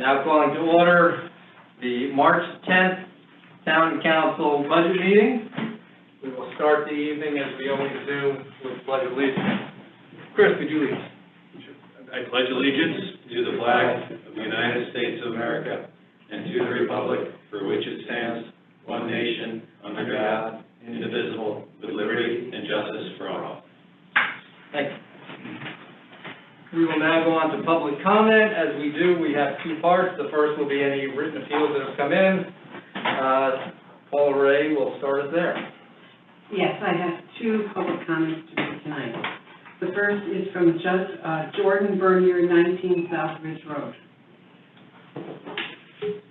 Now calling to order the March 10th Town Council budget meeting. We will start the evening, as we always do, with Pledge of Allegiance. Chris, could you lead us? I pledge allegiance to the flag of the United States of America and to the republic for which it stands, one nation, under God, indivisible, with liberty and justice for all. Thank you. We will now go on to public comment. As we do, we have two parts. The first will be any written appeals that have come in. Paul Ray will start us there. Yes, I have two public comments to do tonight. The first is from Jordan Bernier, 19 South Ridge Road.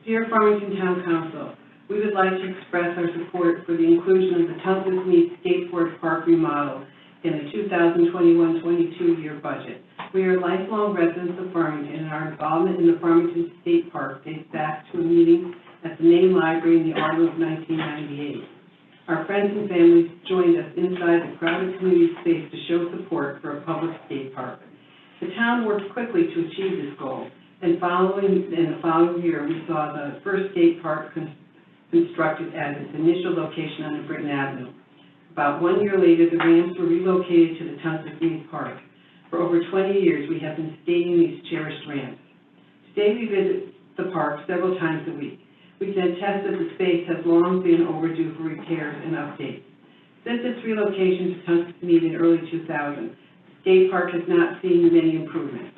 Dear Farmington Town Council, we would like to express our support for the inclusion of the Tungus Mead Skateboard Park remodel in the 2021-22 year budget. We are lifelong residents of Farmington, and our involvement in the Farmington Skate Park dates back to a meeting at the main library in the autumn of 1998. Our friends and families joined us inside the crowded community space to show support for a public skate park. The town worked quickly to achieve this goal, and the following year we saw the first skate park constructed at its initial location on Britain Avenue. About 1 year later, the ramps were relocated to the Tungus Mead Park. For over 20 years, we have been skating these cherished ramps. Today, we visit the park several times a week. We can attest that the space has long been overdue for repairs and updates. Since its relocation to Tungus Mead in early 2000, the skate park has not seen many improvements.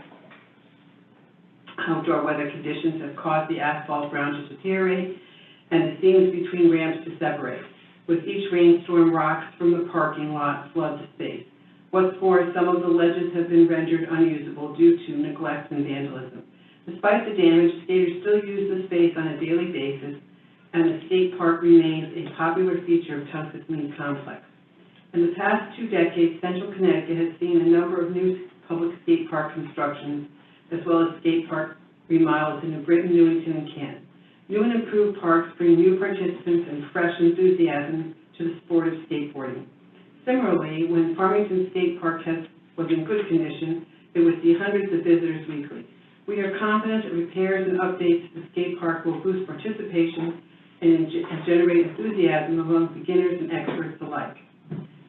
Outdoor weather conditions have caused the asphalt ground to deteriorate and the seams between ramps to separate. With each rainstorm, rocks from the parking lot flood the space. What's more, some of the ledges have been rendered unusable due to neglect and vandalism. Despite the damage, skaters still use the space on a daily basis, and the skate park remains a popular feature of Tungus Mead Complex. In the past 2 decades, Central Connecticut has seen a number of new public skate park constructions, as well as skate park remodels in New Britain, Newington, and Canton. New and improved parks bring new participants and fresh enthusiasm to the sport of skateboarding. Similarly, when Farmington Skate Park was in good condition, it would see hundreds of visitors weekly. We are confident that repairs and updates to the skate park will boost participation and generate enthusiasm among beginners and experts alike.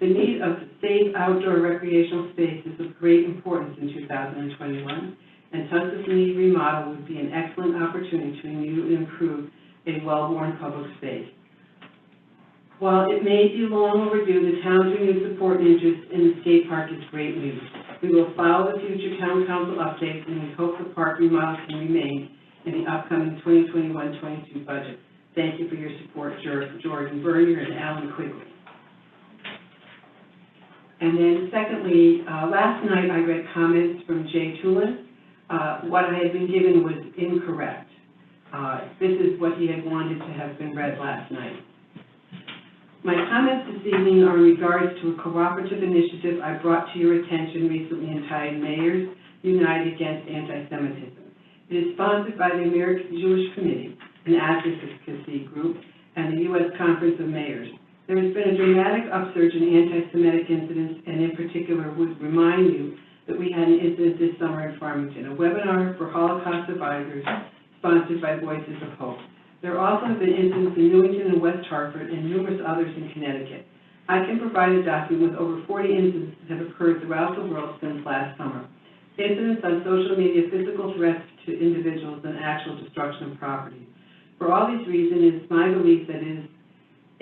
The need of safe outdoor recreational space is of great importance in 2021, and Tungus Mead remodel would be an excellent opportunity to renew and improve a well-worn public space. While it may be long overdue, the town's renewed support and interest in the skate park is great news. We will follow the future town council updates, and we hope the park remodel can remain in the upcoming 2021-22 budget. Thank you for your support, Jordan Bernier and Alan Quigley. And then secondly, last night I read comments from Jay Tulin. What I had been given was incorrect. This is what he had wanted to have been read last night. My comments this evening are in regards to a cooperative initiative I brought to your attention recently entitled Mayors United Against Anti-Semitism. It is sponsored by the American Jewish Committee, an advocacy group, and the U.S. Conference of Mayors. There has been a dramatic upsurge in anti-Semitic incidents, and in particular would remind you that we had an incident this summer in Farmington, a webinar for Holocaust survivors sponsored by Voices of Hope. There also have been incidents in Newington and West Hartford and numerous others in Connecticut. I can provide a document with over 40 incidents that have occurred throughout the world since last summer. Incidents on social media, physical threats to individuals, and actual destruction of property. For all these reasons, it is my belief that it is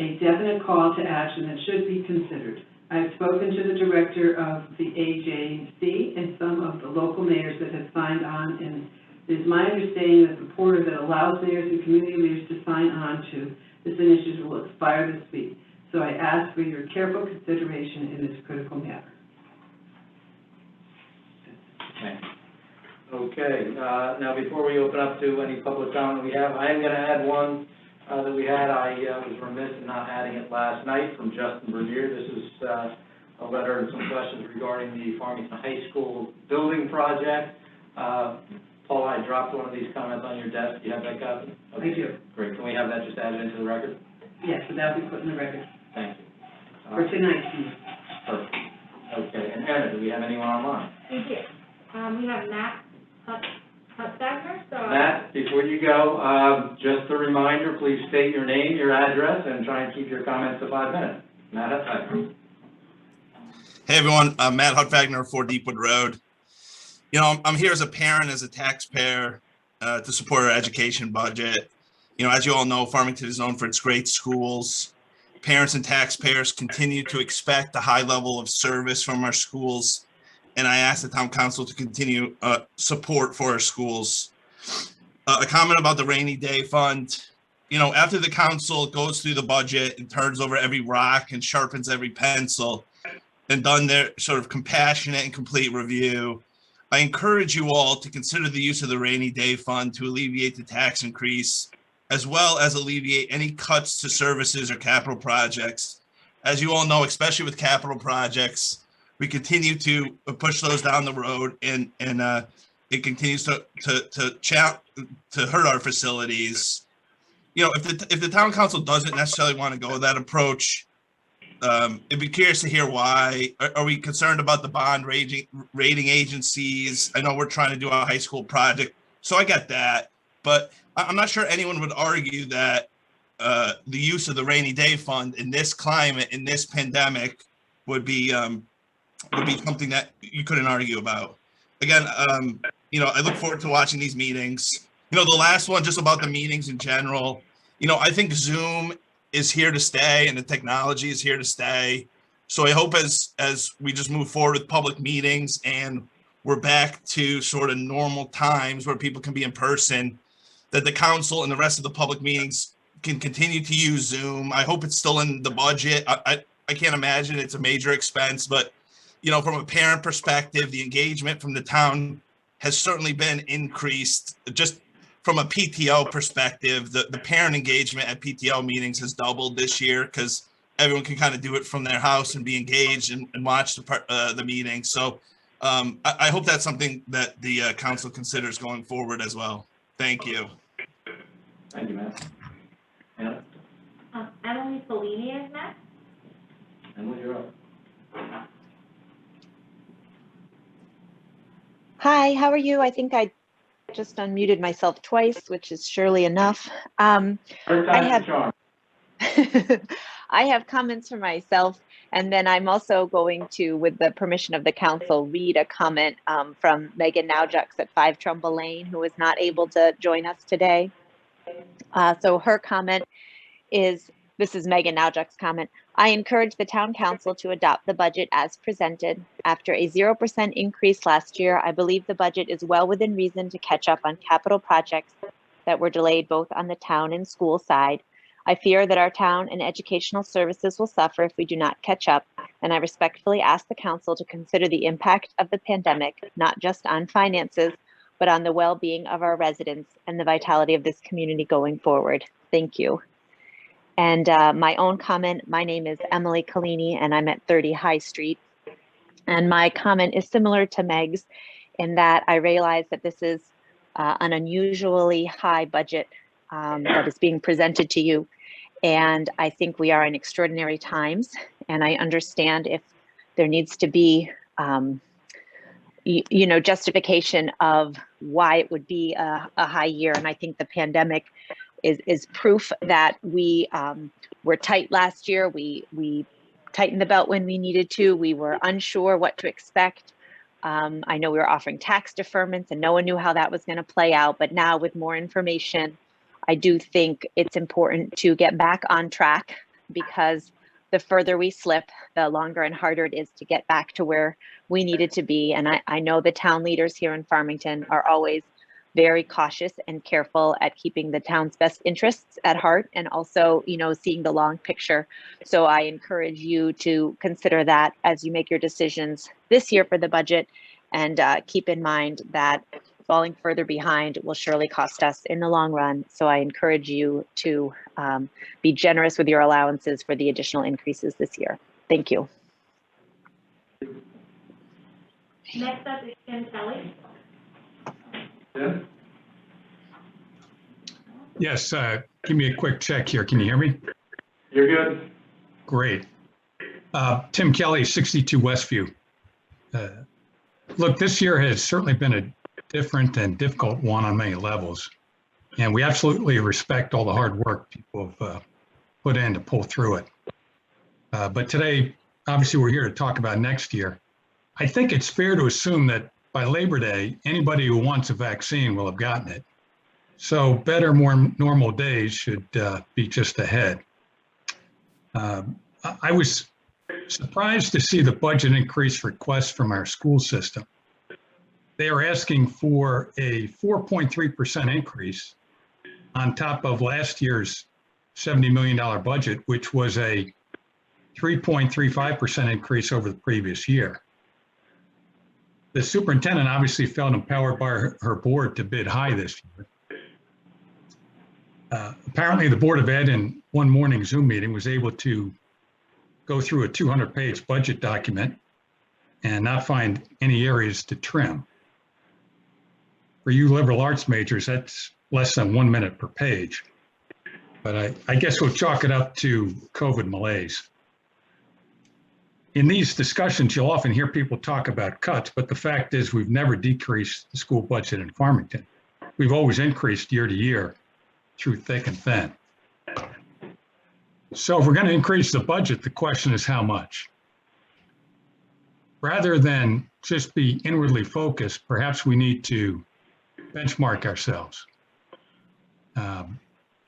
a definite call to action that should be considered. I have spoken to the director of the AJC and some of the local mayors that have signed on, and it is my understanding that the portal that allows mayors and community leaders to sign on to this initiative will expire this week. So I ask for your careful consideration in this critical matter. Thank you. Okay. Now, before we open up to any public comment we have, I am going to add one that we had. I was remiss in not adding it last night from Justin Bernier. This is a letter and some questions regarding the Farmington High School building project. Paul, I dropped one of these comments on your desk. Do you have that copy? Okay. I do. Great. Can we have that just added into the record? Yes, so that will be put in the record. Thank you. For tonight's meeting. Perfect. Okay. And Anna, do we have anyone online? We do. We have Matt Hutchbacher, so. Matt, before you go, just a reminder, please state your name, your address, and try and keep your comments to 5 minutes. Matt Hutchbacher. Hey everyone, Matt Hutwagner, 4 Deepwood Road. You know, I'm here as a parent, as a taxpayer, to support our education budget. You know, as you all know, Farmington is known for its great schools. Parents and taxpayers continue to expect a high level of service from our schools, and I ask the town council to continue support for our schools. A comment about the rainy day fund. You know, after the council goes through the budget and turns over every rock and sharpens every pencil, and done their sort of compassionate and complete review, I encourage you all to consider the use of the rainy day fund to alleviate the tax increase, as well as alleviate any cuts to services or capital projects. As you all know, especially with capital projects, we continue to push those down the road, and it continues to hurt our facilities. You know, if the town council doesn't necessarily want to go that approach, I'd be curious to hear why. Are we concerned about the bond rating agencies? I know we're trying to do a high school project, so I get that. But I'm not sure anyone would argue that the use of the rainy day fund in this climate, in this pandemic, would be something that you couldn't argue about. Again, you know, I look forward to watching these meetings. You know, the last one, just about the meetings in general. You know, I think Zoom is here to stay, and the technology is here to stay. So I hope as we just move forward with public meetings and we're back to sort of normal times where people can be in person, that the council and the rest of the public meetings can continue to use Zoom. I hope it's still in the budget. I can't imagine it's a major expense, but you know, from a parent perspective, the engagement from the town has certainly been increased. Just from a PTO perspective, the parent engagement at PTO meetings has doubled this year because everyone can kind of do it from their house and be engaged and watch the meeting. So I hope that's something that the council considers going forward as well. Thank you. Thank you, Matt. Anna? Emily Fellini is next. Emily, you're up. Hi, how are you? I think I just unmuted myself twice, which is surely enough. I have comments for myself, and then I'm also going to, with the permission of the council, read a comment from Megan Naujux at 5 Trumbull Lane, who is not able to join us today. So her comment is, this is Megan Naujux's comment. I encourage the town council to adopt the budget as presented. After a 0% increase last year, I believe the budget is well within reason to catch up on capital projects that were delayed both on the town and school side. I fear that our town and educational services will suffer if we do not catch up, and I respectfully ask the council to consider the impact of the pandemic, not just on finances, but on the well-being of our residents and the vitality of this community going forward. Thank you. And my own comment, my name is Emily Collini, and I'm at 30 High Street. And my comment is similar to Meg's in that I realize that this is an unusually high budget that is being presented to you. And I think we are in extraordinary times. And I understand if there needs to be, you know, justification of why it would be a high year. And I think the pandemic is proof that we were tight last year. We tightened the belt when we needed to. We were unsure what to expect. I know we were offering tax deferments and no one knew how that was going to play out. But now with more information, I do think it's important to get back on track, because the further we slip, the longer and harder it is to get back to where we needed to be. And I know the town leaders here in Farmington are always very cautious and careful at keeping the town's best interests at heart, and also, you know, seeing the long picture. So I encourage you to consider that as you make your decisions this year for the budget, and keep in mind that falling further behind will surely cost us in the long run. So I encourage you to be generous with your allowances for the additional increases this year. Thank you. Next up is Tim Kelly. Tim? Yes, give me a quick check here. Can you hear me? You're good. Great. Tim Kelly, 62 Westview. Look, this year has certainly been different and difficult one on many levels. And we absolutely respect all the hard work people have put in to pull through it. But today, obviously, we're here to talk about next year. I think it's fair to assume that by Labor Day, anybody who wants a vaccine will have gotten it. So better, more normal days should be just ahead. I was surprised to see the budget increase request from our school system. They are asking for a 4.3% increase on top of last year's $70 million budget, which was a 3.35% increase over the previous year. The superintendent obviously felt empowered by her board to bid high this year. Apparently, the Board of Ed in one morning Zoom meeting was able to go through a 200-page budget document and not find any areas to trim. For you liberal arts majors, that's less than 1 minute per page. But I guess we'll chalk it up to COVID malaise. In these discussions, you'll often hear people talk about cuts, but the fact is we've never decreased the school budget in Farmington. We've always increased year to year through thick and thin. So if we're going to increase the budget, the question is how much? Rather than just be inwardly focused, perhaps we need to benchmark ourselves.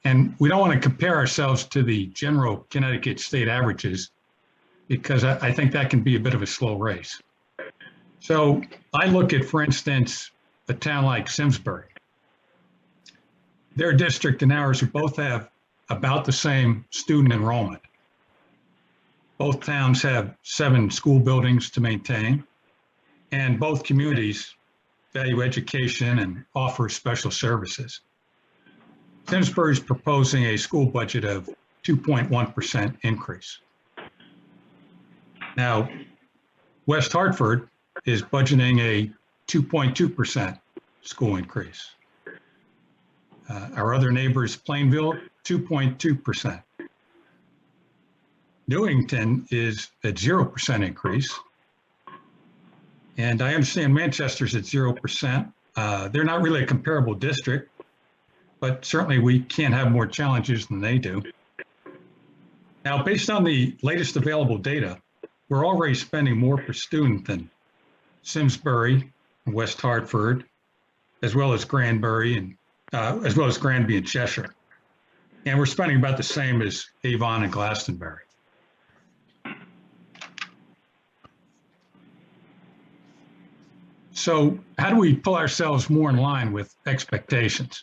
And we don't want to compare ourselves to the general Connecticut state averages, because I think that can be a bit of a slow race. So I look at, for instance, a town like Simsbury. Their district and ours both have about the same student enrollment. Both towns have 7 school buildings to maintain, and both communities value education and offer special services. Simsbury is proposing a school budget of 2.1% increase. Now, West Hartford is budgeting a 2.2% school increase. Our other neighbors, Plainville, 2.2%. Newington is at 0% increase. And I understand Manchester's at 0%. They're not really a comparable district, but certainly we can't have more challenges than they do. Now, based on the latest available data, we're already spending more per student than Simsbury and West Hartford, as well as Granby and Cheshire. And we're spending about the same as Avon and Glastonbury. So how do we pull ourselves more in line with expectations?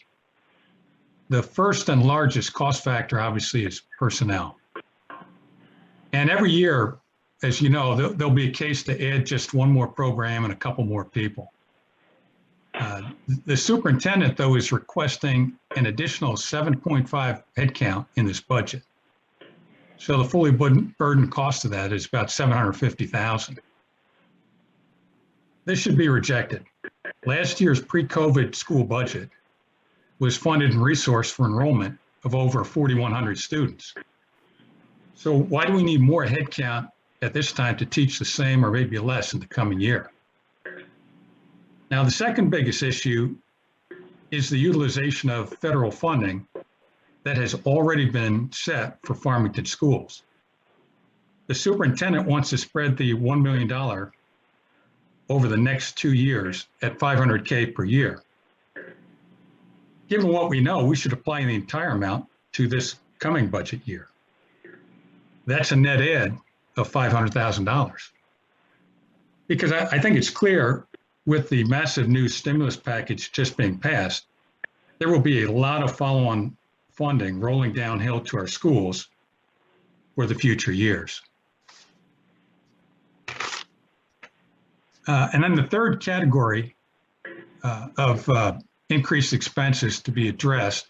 The first and largest cost factor, obviously, is personnel. And every year, as you know, there'll be a case to add just one more program and a couple more people. The superintendent, though, is requesting an additional 7.5 headcount in this budget. So the fully burdened cost of that is about $750,000. This should be rejected. Last year's pre-COVID school budget was funded and resourced for enrollment of over 4,100 students. So why do we need more headcount at this time to teach the same or maybe less in the coming year? Now, the second biggest issue is the utilization of federal funding that has already been set for Farmington schools. The superintendent wants to spread the $1 million over the next 2 years at $500K per year. Given what we know, we should apply the entire amount to this coming budget year. That's a net add of $500,000. Because I think it's clear with the massive new stimulus package just being passed, there will be a lot of follow-on funding rolling downhill to our schools for the future years. And then the third category of increased expenses to be addressed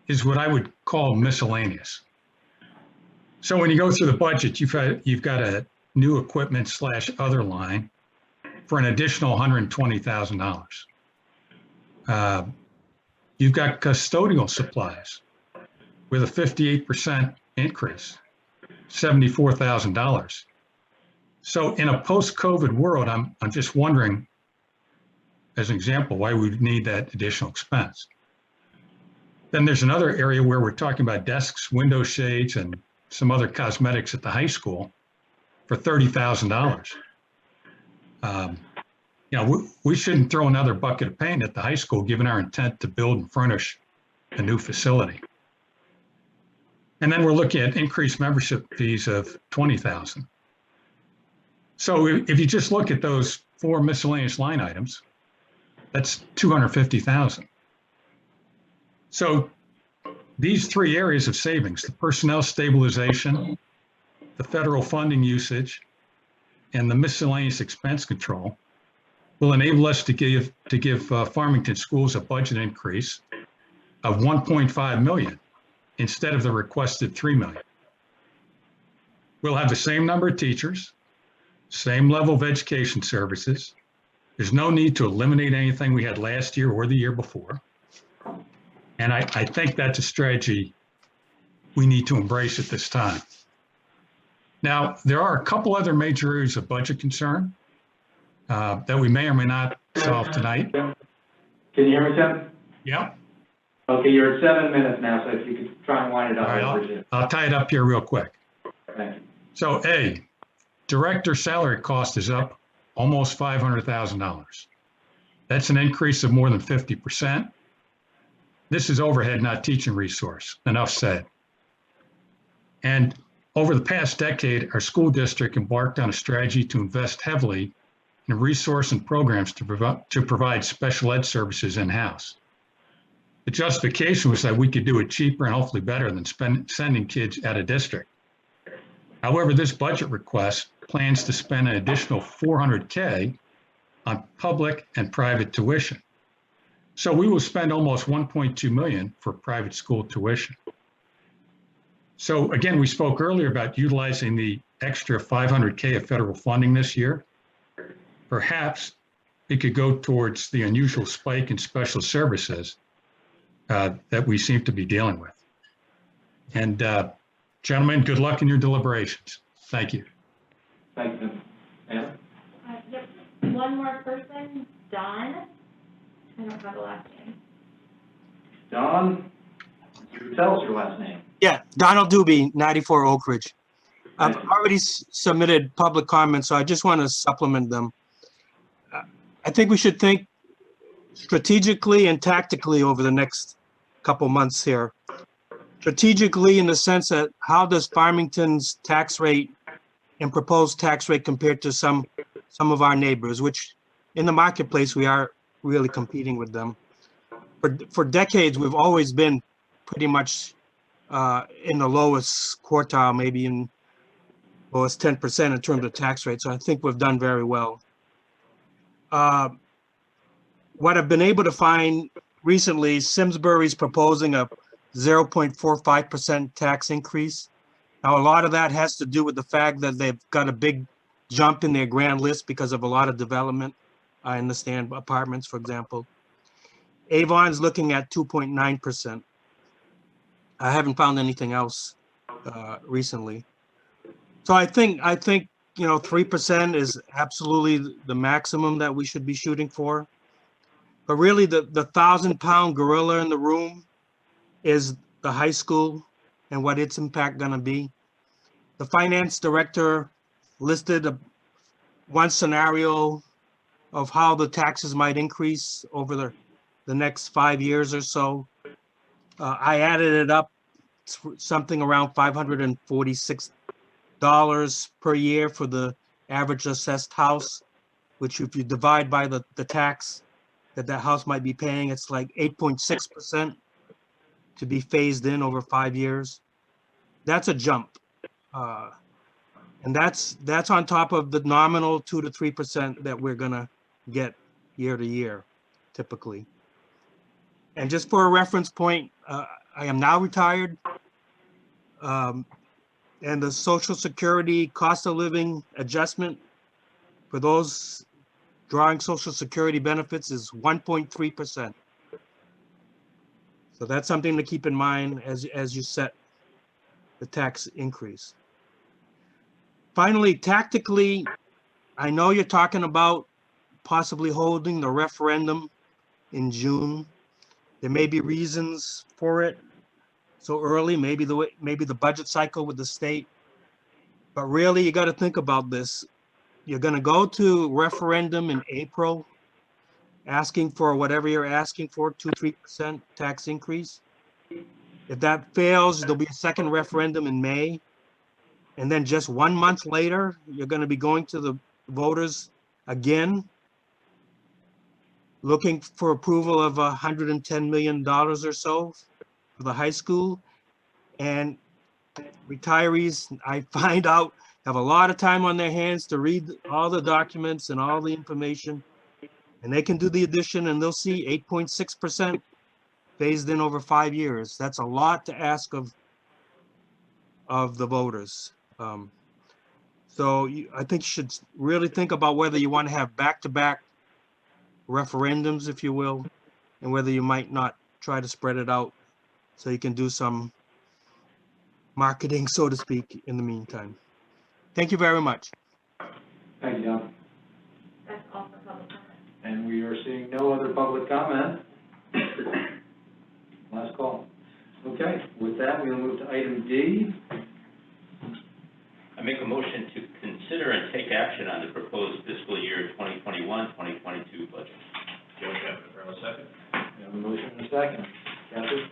is what I would call miscellaneous. So when you go through the budget, you've got a new equipment / other line for an additional $120,000. You've got custodial supplies with a 58% increase, $74,000. So in a post-COVID world, I'm just wondering, as an example, why we would need that additional expense. Then there's another area where we're talking about desks, window shades, and some other cosmetics at the high school for $30,000. You know, we shouldn't throw another bucket of paint at the high school, given our intent to build and furnish a new facility. And then we're looking at increased membership fees of $20,000. So if you just look at those 4 miscellaneous line items, that's $250,000. So these 3 areas of savings, the personnel stabilization, the federal funding usage, and the miscellaneous expense control, will enable us to give Farmington schools a budget increase of $1.5 million instead of the requested $3 million. We'll have the same number of teachers, same level of education services. There's no need to eliminate anything we had last year or the year before. And I think that's a strategy we need to embrace at this time. Now, there are a couple other major areas of budget concern that we may or may not solve tonight. Can you hear me, Tim? Yeah. Okay, you're at 7 minutes now, so if you could try and wind it up. All right, I'll tie it up here real quick. Thank you. So A, director salary cost is up almost $500,000. That's an increase of more than 50%. This is overhead, not teaching resource. Enough said. And over the past decade, our school district embarked on a strategy to invest heavily in resource and programs to provide special ed services in-house. The justification was that we could do it cheaper and hopefully better than sending kids out of district. However, this budget request plans to spend an additional $400K on public and private tuition. So we will spend almost $1.2 million for private school tuition. So again, we spoke earlier about utilizing the extra $500K of federal funding this year. Perhaps it could go towards the unusual spike in special services that we seem to be dealing with. And gentlemen, good luck in your deliberations. Thank you. Thank you. Anna? Yep, one more person, Don. I don't have the last name. Don, you tell us your last name. Yeah, Donald Doobie, 94 Oak Ridge. I've already submitted public comments, so I just want to supplement them. I think we should think strategically and tactically over the next couple months here. Strategically in the sense that how does Farmington's tax rate and proposed tax rate compare to some of our neighbors, which in the marketplace we are really competing with them. For decades, we've always been pretty much in the lowest quartile, maybe in lowest 10% in terms of tax rate. So I think we've done very well. What I've been able to find recently, Simsbury's proposing a 0.45% tax increase. Now, a lot of that has to do with the fact that they've got a big jump in their grand list because of a lot of development. I understand apartments, for example. Avon's looking at 2.9%. I haven't found anything else recently. So I think 3% is absolutely the maximum that we should be shooting for. But really the 1,000-pound gorilla in the room is the high school and what its impact gonna be. The finance director listed one scenario of how the taxes might increase over the next 5 years or so. I added it up, something around $546 per year for the average assessed house, which if you divide by the tax that house might be paying, it's like 8.6% to be phased in over 5 years. That's a jump. And that's on top of the nominal 2 to 3% that we're gonna get year to year, typically. And just for a reference point, I am now retired. And the Social Security cost of living adjustment for those drawing Social Security benefits is 1.3%. So that's something to keep in mind as you set the tax increase. Finally, tactically, I know you're talking about possibly holding the referendum in June. There may be reasons for it so early, maybe the budget cycle with the state. But really, you got to think about this. You're going to go to referendum in April, asking for whatever you're asking for, 2-3% tax increase. If that fails, there'll be a second referendum in May. And then just 1 month later, you're going to be going to the voters again, looking for approval of $110 million or so for the high school. And retirees, I find out, have a lot of time on their hands to read all the documents and all the information. And they can do the addition and they'll see 8.6% phased in over 5 years. That's a lot to ask of the voters. So I think you should really think about whether you want to have back-to-back referendums, if you will, and whether you might not try to spread it out so you can do some marketing, so to speak, in the meantime. Thank you very much. Thank you, Don. That's all for public comment. And we are seeing no other public comment. Last call. Okay, with that, we'll move to item D. I make a motion to consider and take action on the proposed fiscal year 2021-2022 budget. Joe Capper, second. We have a motion and a second. Kathy?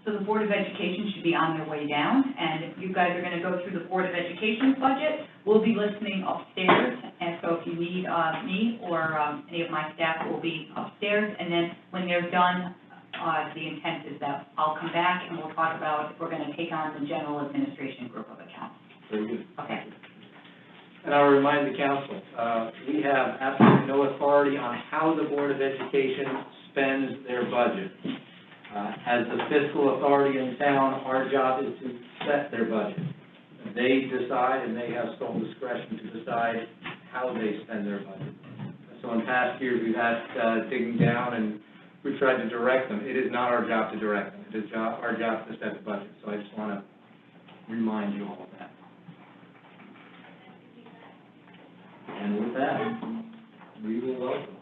So the Board of Education should be on their way down, and if you guys are going to go through the Board of Education's budget, we'll be listening upstairs, and so if you need me or any of my staff will be upstairs, and then when they're done, the intent is that I'll come back and we'll talk about if we're going to take on the general administration group of accounts. Very good. Okay. And I'll remind the council, we have absolutely no authority on how the Board of Education spends their budget. As the fiscal authority in town, our job is to set their budget. They decide, and they have sole discretion to decide how they spend their budget. So in past years, we've had digging down, and we've tried to direct them. It is not our job to direct them. It is our job to set the budget. So I just want to remind you all of that. And with that, we will welcome.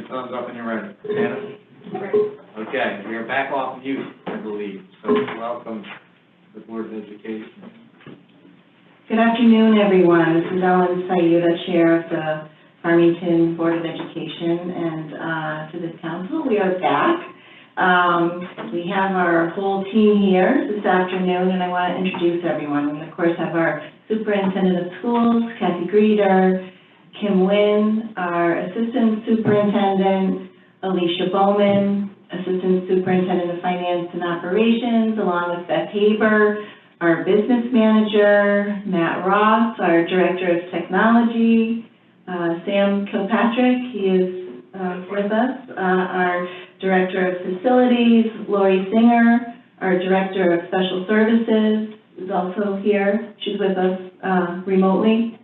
Thumbs up when you're ready. Anna? Okay, we are back off mute, I believe. So welcome to the Board of Education. Good afternoon, everyone. This is Ellen Sayuda, Chair of the Farmington Board of Education, and to this council, we are back. We have our whole team here this afternoon, and I want to introduce everyone. We, of course, have our Superintendent of Schools, Kathy Greeter, Kim Wynn, our Assistant Superintendent, Alicia Bowman, Assistant Superintendent of Finance and Operations, along with Beth Haber, our Business Manager, Matt Ross, our Director of Technology, Sam Kilpatrick, he is with us, our Director of Facilities, Lori Singer, our Director of Special Services is also here. She's with us remotely.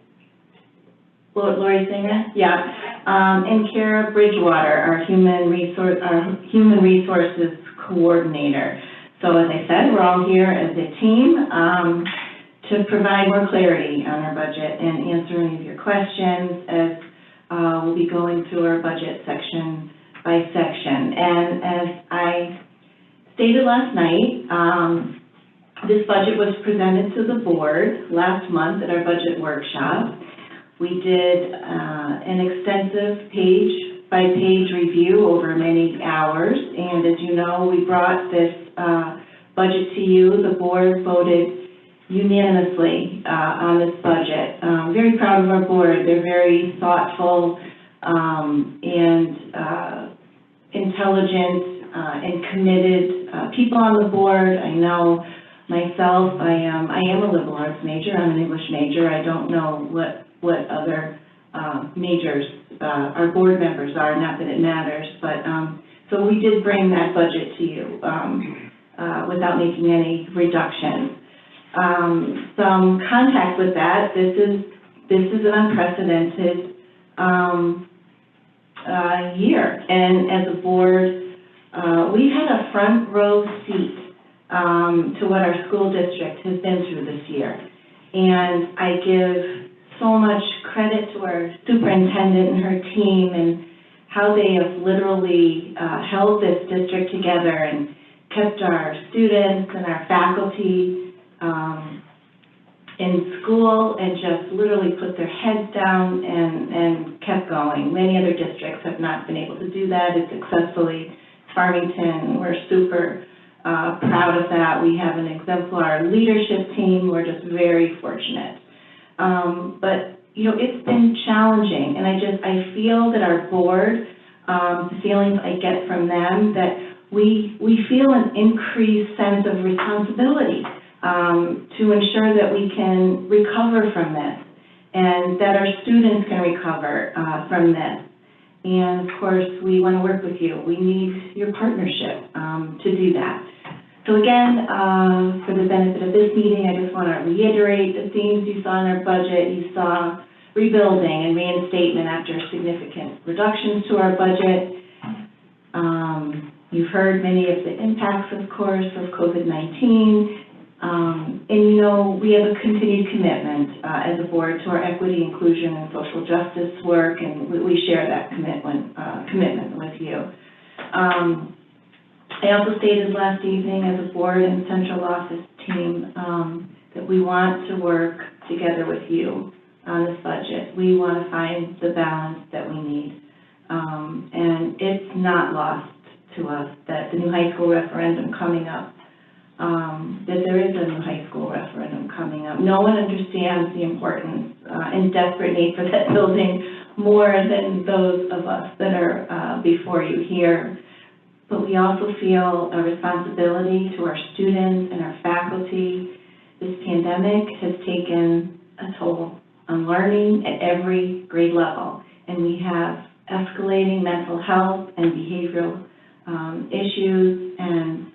Lori Singer? Yeah. And Kara Bridgewater, our human resources coordinator. So as I said, we're all here as a team to provide more clarity on our budget and answer any of your questions as we'll be going through our budget section by section. And as I stated last night, this budget was presented to the board last month at our budget workshop. We did an extensive page-by-page review over many hours, and as you know, we brought this budget to you. The board voted unanimously on this budget. Very proud of our board. They're very thoughtful and intelligent and committed people on the board. I know myself, I am a liberal arts major. I'm an English major. I don't know what other majors our board members are, not that it matters, but so we did bring that budget to you without making any reductions. Some context with that, this is an unprecedented year, and as a board, we had a front row seat to what our school district has been through this year. And I give so much credit to our superintendent and her team and how they have literally held this district together and kept our students and our faculty in school and just literally put their heads down and kept going. Many other districts have not been able to do that as successfully. Farmington, we're super proud of that. We have an exemplar leadership team. We're just very fortunate. But, you know, it's been challenging, and I feel that our board, the feelings I get from them, that we feel an increased sense of responsibility to ensure that we can recover from this and that our students can recover from this. And of course, we want to work with you. We need your partnership to do that. So again, for the benefit of this meeting, I just want to reiterate the themes you saw in our budget. You saw rebuilding and reinstatement after significant reductions to our budget. You've heard many of the impacts, of course, of COVID-19. And you know, we have a continued commitment as a board to our equity, inclusion, and social justice work, and we share that commitment with you. I also stated last evening as a board and central office team that we want to work together with you on this budget. We want to find the balance that we need. And it's not lost to us that the new high school referendum coming up, that there is a new high school referendum coming up. No one understands the importance and desperate need for that building more than those of us that are before you here. But we also feel a responsibility to our students and our faculty. This pandemic has taken a toll on learning at every grade level, and we have escalating mental health and behavioral issues, and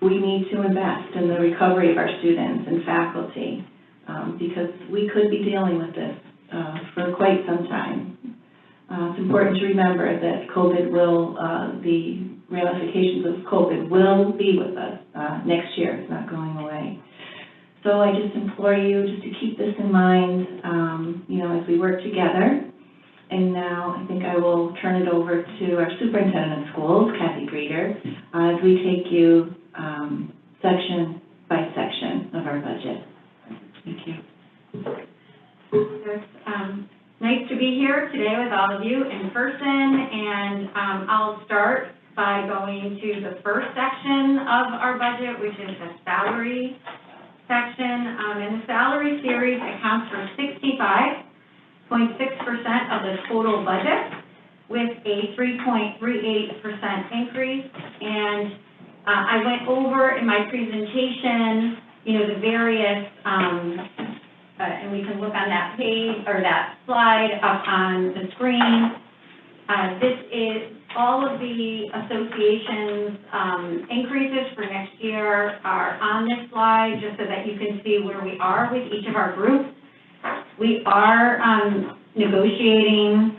we need to invest in the recovery of our students and faculty because we could be dealing with this for quite some time. It's important to remember that COVID will, the ramifications of COVID will be with us next year. It's not going away. So I just implore you just to keep this in mind, you know, as we work together. And now I think I will turn it over to our superintendent of schools, Kathy Greeter, as we take you section by section of our budget. Thank you. It's nice to be here today with all of you in person, and I'll start by going to the first section of our budget, which is the salary section. And the salary series accounts for 65.6% of the total budget, with a 3.38% increase. And I went over in my presentation, you know, the various, and we can look on that page or that slide up on the screen. This is all of the associations' increases for next year are on this slide, just so that you can see where we are with each of our groups. We are negotiating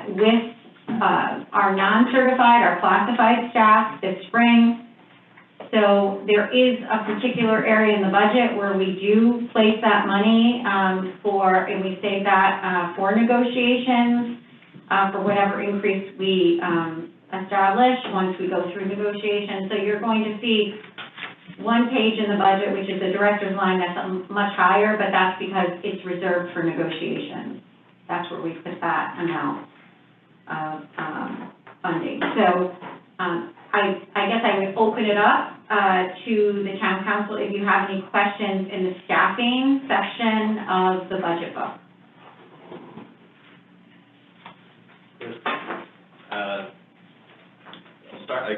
with our non-certified, our classified staff this spring. So there is a particular area in the budget where we do place that money and we save that for negotiations, for whatever increase we establish once we go through negotiations. So you're going to see one page in the budget, which is the director's line, that's much higher, but that's because it's reserved for negotiations. That's where we put that amount of funding. So I guess I would open it up to the town council if you have any questions in the staffing section of the budget book.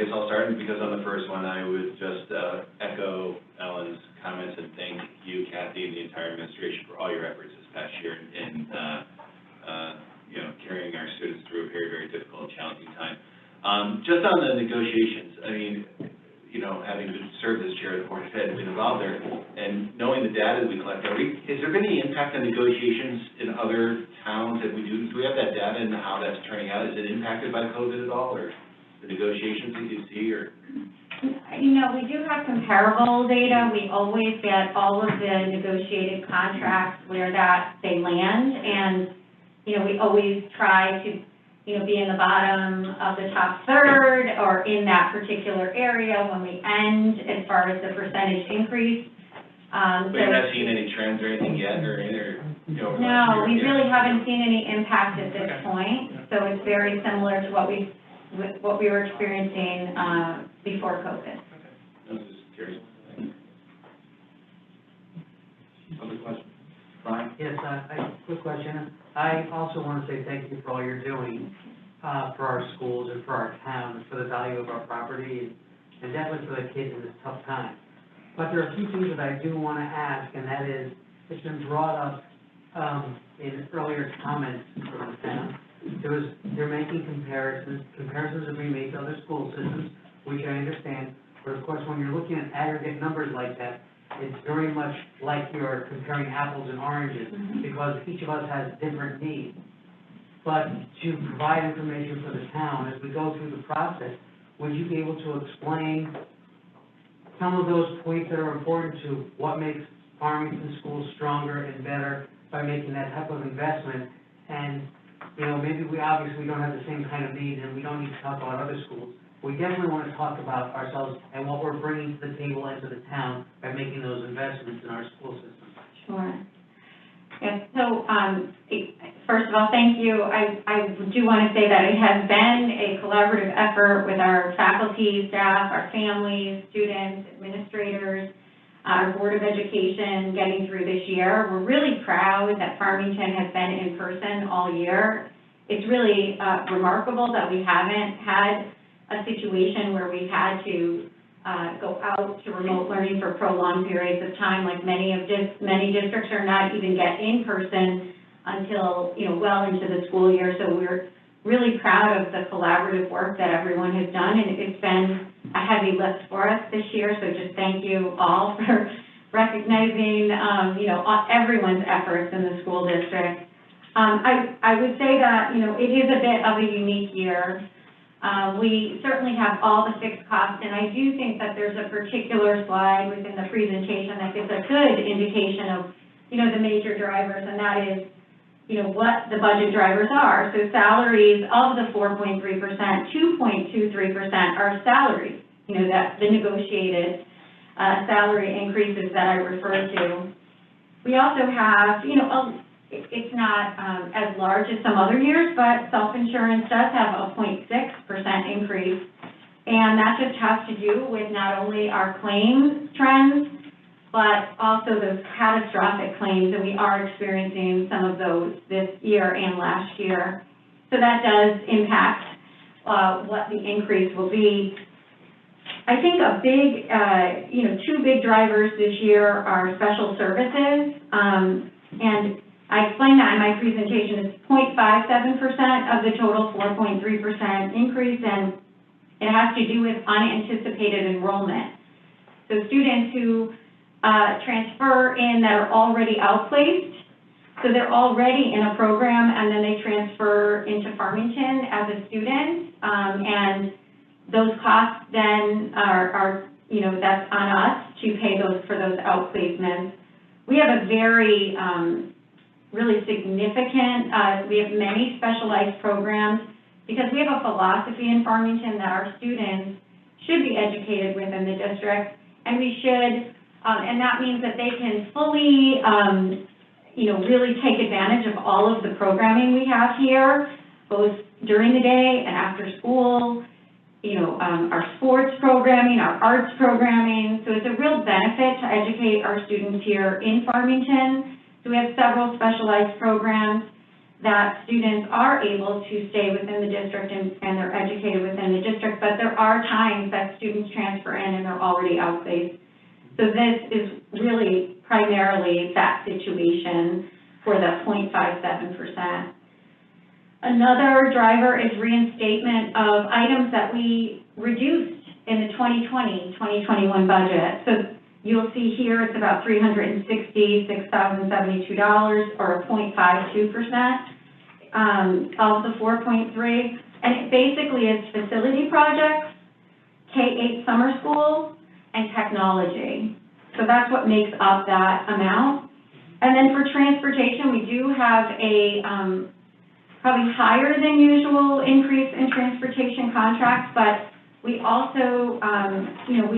I'll start, because on the first one, I would just echo Ellen's comments and thank you, Kathy, and the entire administration for all your efforts this past year in carrying our students through a very, very difficult, challenging time. Just on the negotiations, I mean, having served as chair of the board of ed, been involved there, and knowing the data that we collect, has there been any impact on negotiations in other towns that we do? Do we have that data and how that's turning out? Is it impacted by COVID at all, or the negotiations that you see, or? We do have comparable data. We always get all of the negotiated contracts where that they land, and, we always try to be in the bottom of the top third or in that particular area when we end as far as the percentage increase. But you're not seeing any trends or anything yet, No, we really haven't seen any impact at this point. So it's very similar to what we were experiencing before COVID. I was just curious. Other questions? Brian? Yes, quick question. I also want to say thank you for all you're doing for our schools and for our town, and for the value of our property, and definitely for the kids in this tough time. But there are a few things that I do want to ask, and that is, it's been brought up in earlier comments from the town. They're making comparisons are being made to other school systems, which I understand, but of course, when you're looking at aggregate numbers like that, it's very much like you're comparing apples and oranges, because each of us has different needs. But to provide information for the town, as we go through the process, would you be able to explain some of those points that are important to what makes Farmington schools stronger and better by making that type of investment? And, maybe we obviously don't have the same kind of needs, and we don't need to talk about other schools. We definitely want to talk about ourselves and what we're bringing to the table and to the town by making those investments in our school system. Sure. Yes, so first of all, thank you. I do want to say that it has been a collaborative effort with our faculty, staff, our families, students, administrators, our Board of Education getting through this year. We're really proud that Farmington has been in person all year. It's really remarkable that we haven't had a situation where we've had to go out to remote learning for prolonged periods of time, like many districts are not even get in person until, well into the school year. So we're really proud of the collaborative work that everyone has done, and it's been a heavy lift for us this year. So just thank you all for recognizing, everyone's efforts in the school district. I would say that, it is a bit of a unique year. We certainly have all the fixed costs, and I do think that there's a particular slide within the presentation that gives a good indication of, the major drivers, and that is, what the budget drivers are. So salaries, of the 4.3%, 2.23% are salaries, that the negotiated salary increases that I referred to. We also have, it's not as large as some other years, but self-insurance does have a 0.6% increase. And that just has to do with not only our claims trends, but also those catastrophic claims, and we are experiencing some of those this year and last year. So that does impact what the increase will be. I think a big, two big drivers this year are special services, and I explained that in my presentation. It's 0.57% of the total 4.3% increase, and it has to do with unanticipated enrollment. So students who transfer in that are already outplaced, So they're already in a program, and then they transfer into Farmington as a student, and those costs then are, you know, that's on us to pay for those outplacements. We have a very, really significant, we have many specialized programs, because we have a philosophy in Farmington that our students should be educated within the district, and we should, and that means that they can fully, you know, really take advantage of all of the programming we have here, both during the day and after school, you know, our sports programming, our arts programming. So it's a real benefit to educate our students here in Farmington. So we have several specialized programs that students are able to stay within the district and they're educated within the district, but there are times that students transfer in and they're already outplaced. So this is really primarily that situation for the 0.57%. Another driver is reinstatement of items that we reduced in the 2020-2021 budget. So you'll see here it's about $366,072 or a 0.52% of the 4.3. And it basically is facility projects, K-8 summer schools, and technology. So that's what makes up that amount. And then for transportation, we do have a probably higher than usual increase in transportation contracts, but we also, you know,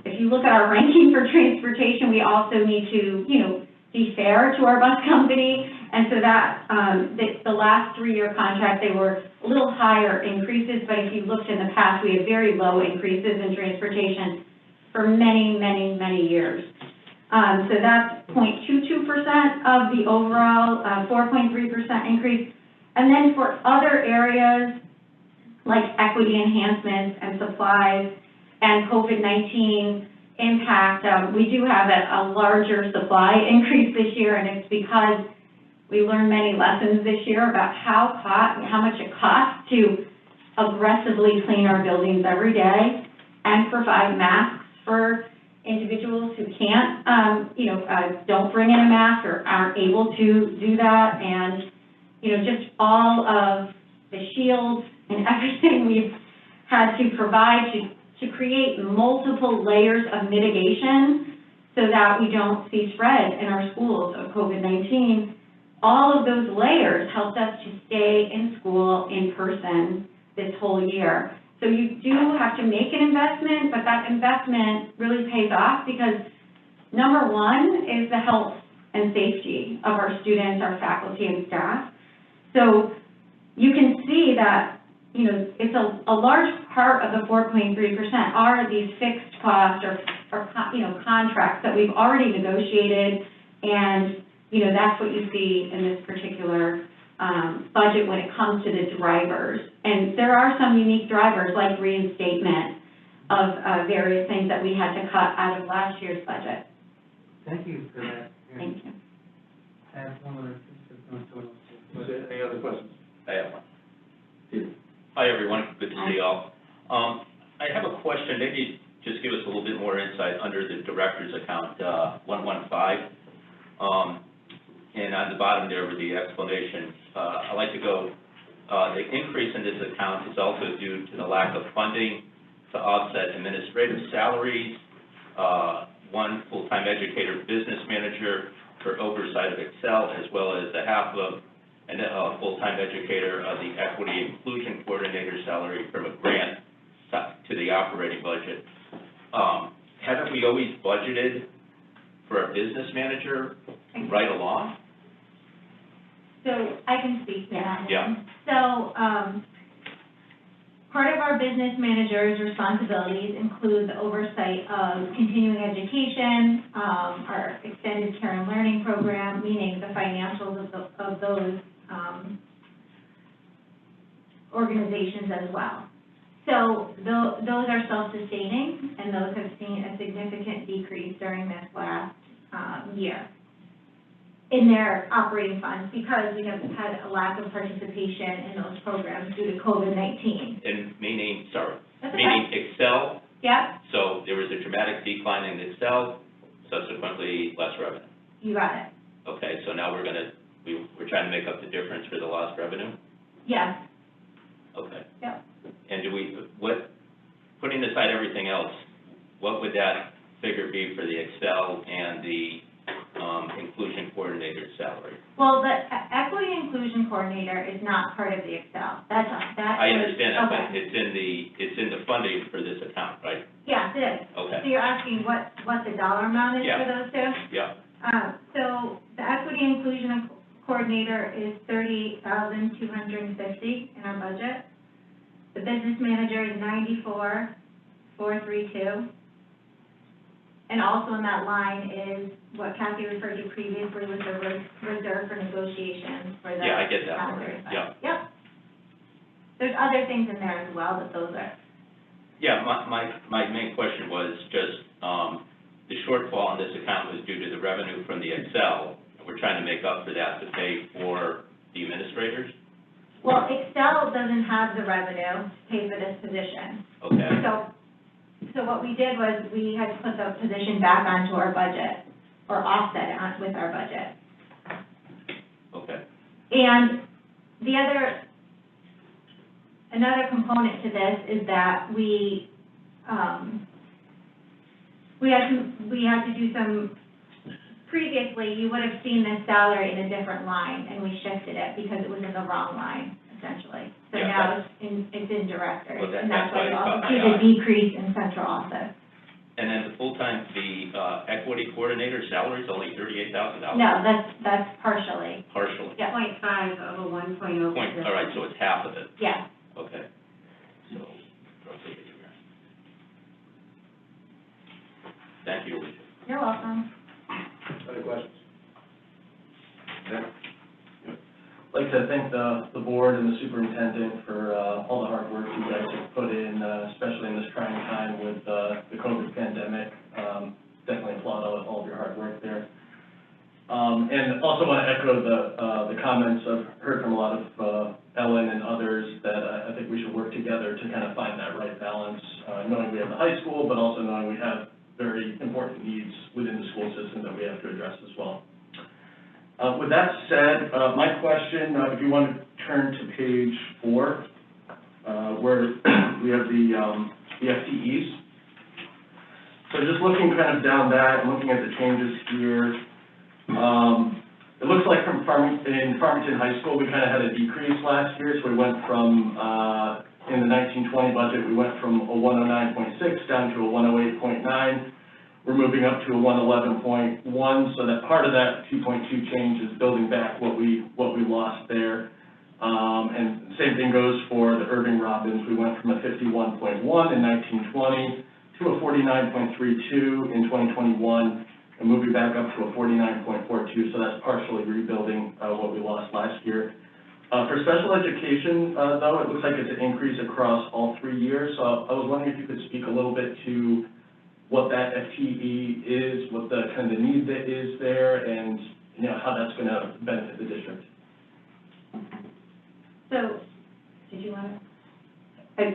if you look at our ranking for transportation, we also need to, you know, be fair to our bus company. And so that, the last 3-year contract, they were a little higher increases, but if you looked in the past, we had very low increases in transportation for many, many, many years. So that's 0.22% of the overall 4.3% increase. And then for other areas like equity enhancements and supplies and COVID-19 impact, we do have a larger supply increase this year, and it's because we learned many lessons this year about how much it costs to aggressively clean our buildings every day and provide masks for individuals who can't, you know, don't bring in a mask or aren't able to do that, and, you know, just all of the shields and everything we've had to provide to create multiple layers of mitigation so that we don't see spread in our schools of COVID-19. All of those layers helped us to stay in school in person this whole year. So you do have to make an investment, but that investment really pays off because number one is the health and safety of our students, our faculty and staff. So you can see that, you know, it's a large part of the 4.3% are these fixed costs or you know, contracts that we've already negotiated, and, you know, that's what you see in this particular budget when it comes to the drivers. And there are some unique drivers like reinstatement of various things that we had to cut out of last year's budget. Thank you for that. Thank you. I have one other. Was there any other questions? I have one. Hi, everyone. Good to see you all. I have a question. Maybe just give us a little bit more insight under the director's account, 115. And on the bottom there with the explanation, I'd like to go, the increase in this account is also due to the lack of funding to offset administrative salaries, one full-time educator business manager for oversight of Excel, as well as a half of a full-time educator of the equity inclusion coordinator salary from a grant to the operating budget. Haven't we always budgeted for a business manager right along? So I can speak to that. Yeah. So, part of our business manager's responsibilities include the oversight of continuing education, our extended care and learning program, meaning the financials of those organizations as well. So those are self-sustaining, and those have seen a significant decrease during this last year in their operating funds because we have had a lack of participation in those programs due to COVID-19. And meaning, sorry, That's meaning okay. Excel, Yep, so there was a dramatic decline in Excel, subsequently less revenue. you got it. Okay, so now we're trying to make up the difference for the lost revenue? Yes, Okay. Yep. And putting aside everything else, what would that figure be for the Excel and the inclusion coordinator salary? well, the equity inclusion coordinator is not part of the Excel. That I understand that, but okay. it's in the funding for this account, right? Yes, it is. Okay. So you're asking what the dollar amount is Yeah. for those two? Yeah, So the equity inclusion coordinator is $38,250 in our budget. The business manager is $94,432. And also in that line is what Kathy referred to previously was the reserve for negotiations for the. yeah, I get that part, monetary side. yeah. Yep. There's other things in there as well, but those are. Yeah, my main question was just, the shortfall in this account was due to the revenue from the Excel, and we're trying to make up for that to pay for the administrators? Well, Excel doesn't have the revenue to pay for this position. Okay, So what we did was we had to put the position back onto our budget, or offset it with our budget. okay, And another component to this is that we had to do some, previously, you would have seen this salary in a different line, and we shifted it because it was in the wrong line, essentially. So Yeah, now it's in directors, Well, and that's why you that's why it also caught see my the eye. decrease in central office. and then the full-time, the equity coordinator salary is only $38,000? No, that's partially, Partially? yeah, 0.5 of a 1.0 Point, all right, so it's half of it, yeah. okay. So, roughly $80,000. Thank you, Alicia. You're welcome. Other questions? I'd like to thank the board and the superintendent for all the hard work you guys have put in, especially in this trying time with the COVID pandemic. Definitely applaud all of your hard work there. And also want to echo the comments I've heard from a lot of Ellen and others that I think we should work together to kind of find that right balance, knowing we have the high school, but also knowing we have very important needs within the school system that we have to address as well. With that said, my question, if you want to turn to page 4, where we have the FTEs. So just looking kind of down that, and looking at the changes here, it looks like in Farmington High School, we kind of had a decrease last year, so we went from, in the 1920 budget, we went from a 109.6 down to a 108.9. We're moving up to a 111.1, so that part of that 2.2 change is building back what we lost there. And same thing goes for the Irving Robbins. We went from a 51.1 in 1920 to a 49.32 in 2021, and moving back up to a 49.42, so that's partially rebuilding what we lost last year. For special education, though, it looks like it's an increase across all 3 years, so I was wondering if you could speak a little bit to what that FTE is, what the kind of the need that is there, and how that's going to benefit the district. So, did you want to?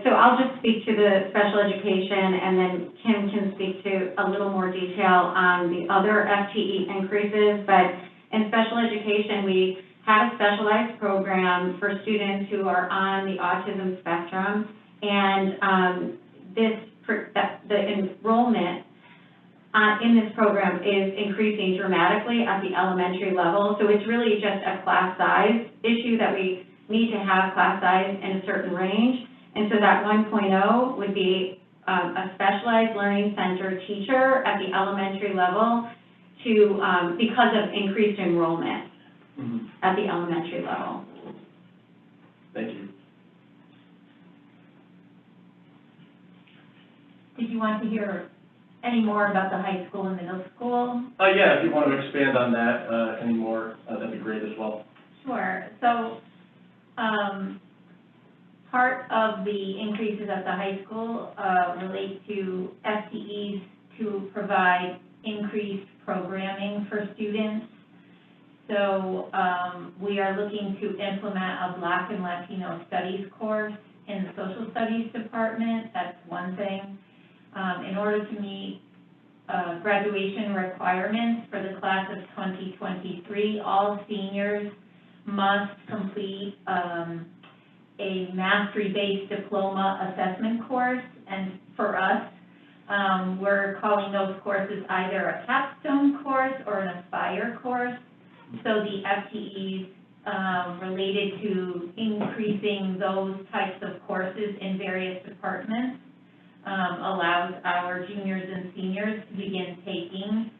So I'll just speak to the special education, and then Kim can speak to a little more detail on the other FTE increases. But in special education, we have a specialized program for students who are on the autism spectrum, and the enrollment in this program is increasing dramatically at the elementary level. So it's really just a class size issue that we need to have class size in a certain range. And so that 1.0 would be a specialized learning center teacher at the elementary level because of increased enrollment at the elementary level. Thank you. Did you want to hear any more about the high school and middle school? Yeah, if you want to expand on that any more, that'd be great as well. Sure. So, part of the increases at the high school relate to FTEs to provide increased programming for students. So, we are looking to implement a Black and Latino Studies course in the Social Studies department. That's one thing. In order to meet graduation requirements for the class of 2023. All seniors must complete a mastery-based diploma assessment course, and for us, we're calling those courses either a capstone course or an aspire course. So the FTEs related to increasing those types of courses in various departments allows our juniors and seniors to begin taking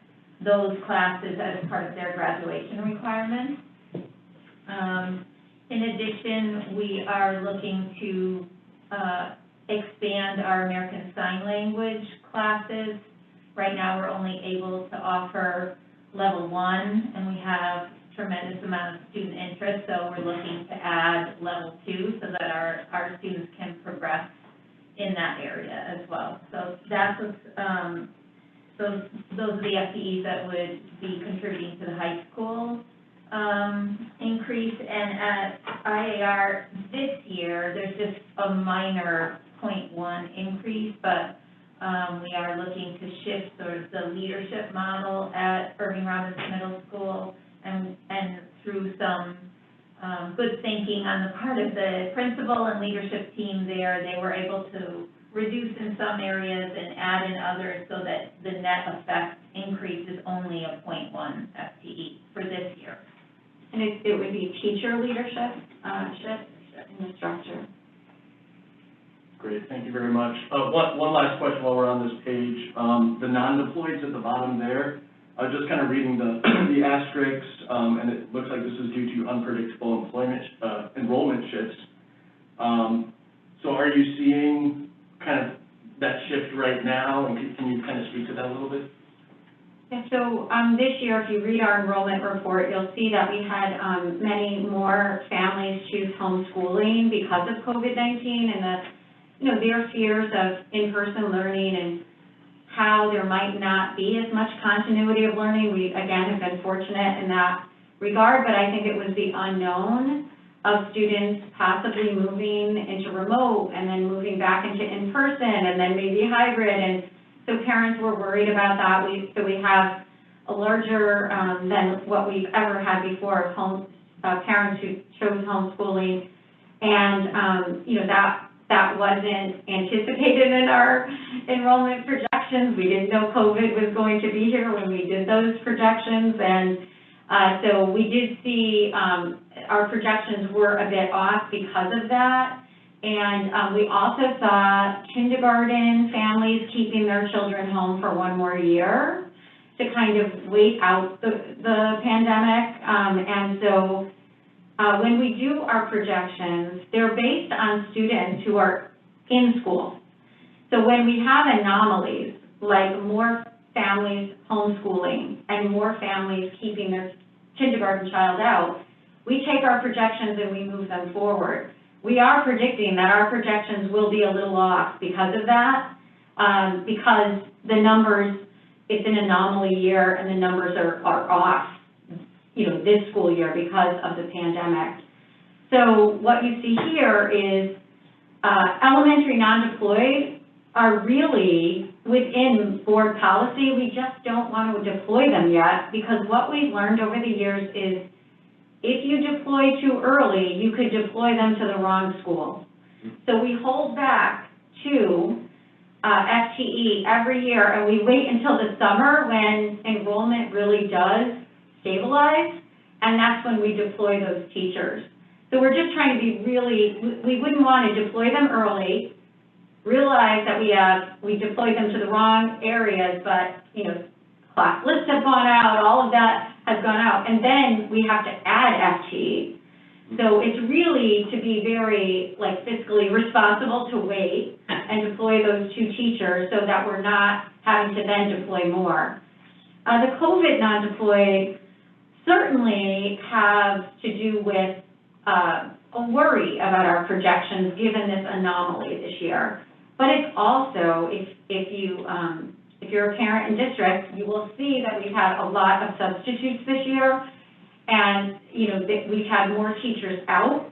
those classes as part of their graduation requirements. In addition, we are looking to expand our American Sign Language classes. Right now, we're only able to offer level 1, and we have tremendous amount of student interest, so we're looking to add level 2 so that our students can progress in that area as well. So that's what's, those are the FTEs that would be contributing to the high school increase. And at IAR this year, there's just a minor 0.1 increase, but we are looking to shift sort of the leadership model at Irving Robinson Middle School, and through some good thinking on the part of the principal and leadership team there, they were able to reduce in some areas and add in others so that the net effect increase is only a 0.1 FTE for this year. And it would be teacher leadership shift in the structure. Great, thank you very much. One last question while we're on this page. The non-deployeds at the bottom there, I was just kind of reading the asterisks, and it looks like this is due to unpredictable enrollment shifts. So are you seeing kind of that shift right now, and can you kind of speak to that a little bit? Yeah, so this year, if you read our enrollment report, you'll see that we had many more families choose homeschooling because of COVID-19 and their fears of in-person learning and how there might not be as much continuity of learning. We, again, have been fortunate in that regard, but I think it was the unknown of students possibly moving into remote and then moving back into in-person and then maybe hybrid, and so parents were worried about that. So we have a larger than what we've ever had before of parents who chose homeschooling, and that wasn't anticipated in our enrollment projections. We didn't know COVID was going to be here when we did those projections, and so we did see our projections were a bit off because of that. And we also saw kindergarten families keeping their children home for one more year to kind of wait out the pandemic. And so when we do our projections, they're based on students who are in school. So when we have anomalies, like more families homeschooling and more families keeping their kindergarten child out, we take our projections and we move them forward. We are predicting that our projections will be a little off because of that, because the numbers, it's an anomaly year and the numbers are off, this school year because of the pandemic. So what you see here is elementary non-deployed are really within board policy. We just don't want to deploy them yet, because what we've learned over the years is if you deploy too early, you could deploy them to the wrong school. So we hold back to FTE every year, and we wait until the summer when enrollment really does stabilize, and that's when we deploy those teachers. So we're just trying to be we wouldn't want to deploy them early, realize that we deployed them to the wrong areas, but, class lists have gone out, all of that has gone out, and then we have to add FTE. So it's really to be very fiscally responsible to wait and deploy those two teachers so that we're not having to then deploy more. The COVID non-deployed certainly have to do with a worry about our projections given this anomaly this year. But it's also, if you're a parent in district, you will see that we've had a lot of substitutes this year, and we've had more teachers out,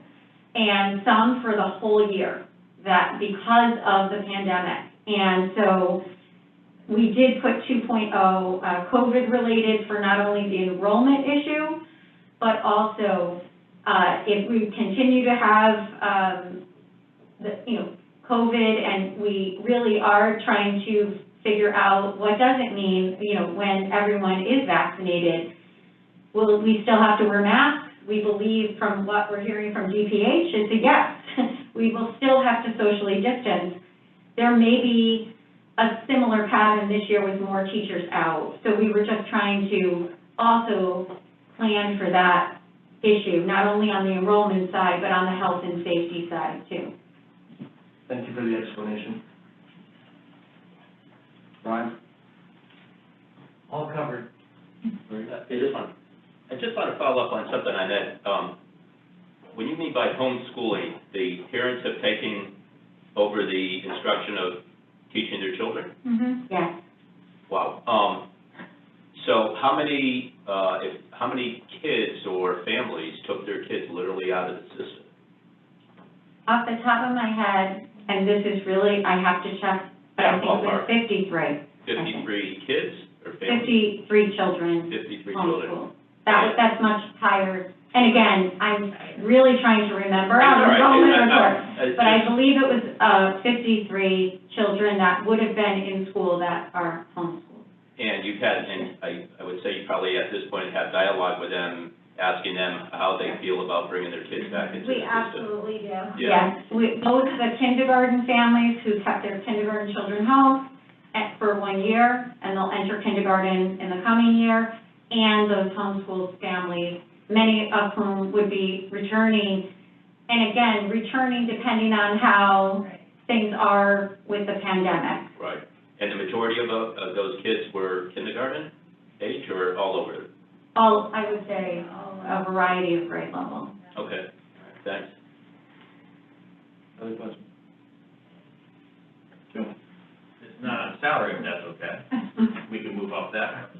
and some for the whole year, that because of the pandemic. And so We did put 2.0 COVID-related for not only the enrollment issue, but also if we continue to have COVID, and we really are trying to figure out what does it mean, when everyone is vaccinated. Will we still have to wear masks? We believe from what we're hearing from DPH is a yes. We will still have to socially distance. There may be a similar pattern this year with more teachers out. So we were just trying to also plan for that issue, not only on the enrollment side, but on the health and safety side too. Thank you for the explanation. Brian? All covered. I just want to follow up on something on that. When you mean by homeschooling, the parents have taken over the instruction of teaching their children? Mm-hmm. Yes. Wow. So how many kids or families took their kids literally out of the system? Off the top of my head, and this is really, I have to check, but I think it was 53. 53 kids or families? 53 children. 53 homeschooled. children. That's much higher. And again, I'm really trying to remember on the All right. enrollment report, but I believe it was 53 children that would have been in school that are homeschooled. And you've had, and I would say you probably at this point have dialogue with them, asking them how they feel about bringing their kids back into the We system. absolutely do. Yeah. Yes, both the kindergarten families who kept their kindergarten children home for 1 year, and they'll enter kindergarten in the coming year, and those homeschooled families, many of whom would be returning, and again, returning depending on how things are with the pandemic. Right. And the majority of those kids were kindergarten age or all over? All, I would say, a variety of grade level. Okay, thanks. Other questions? Joe? It's not on salary, if that's okay. We can move off that.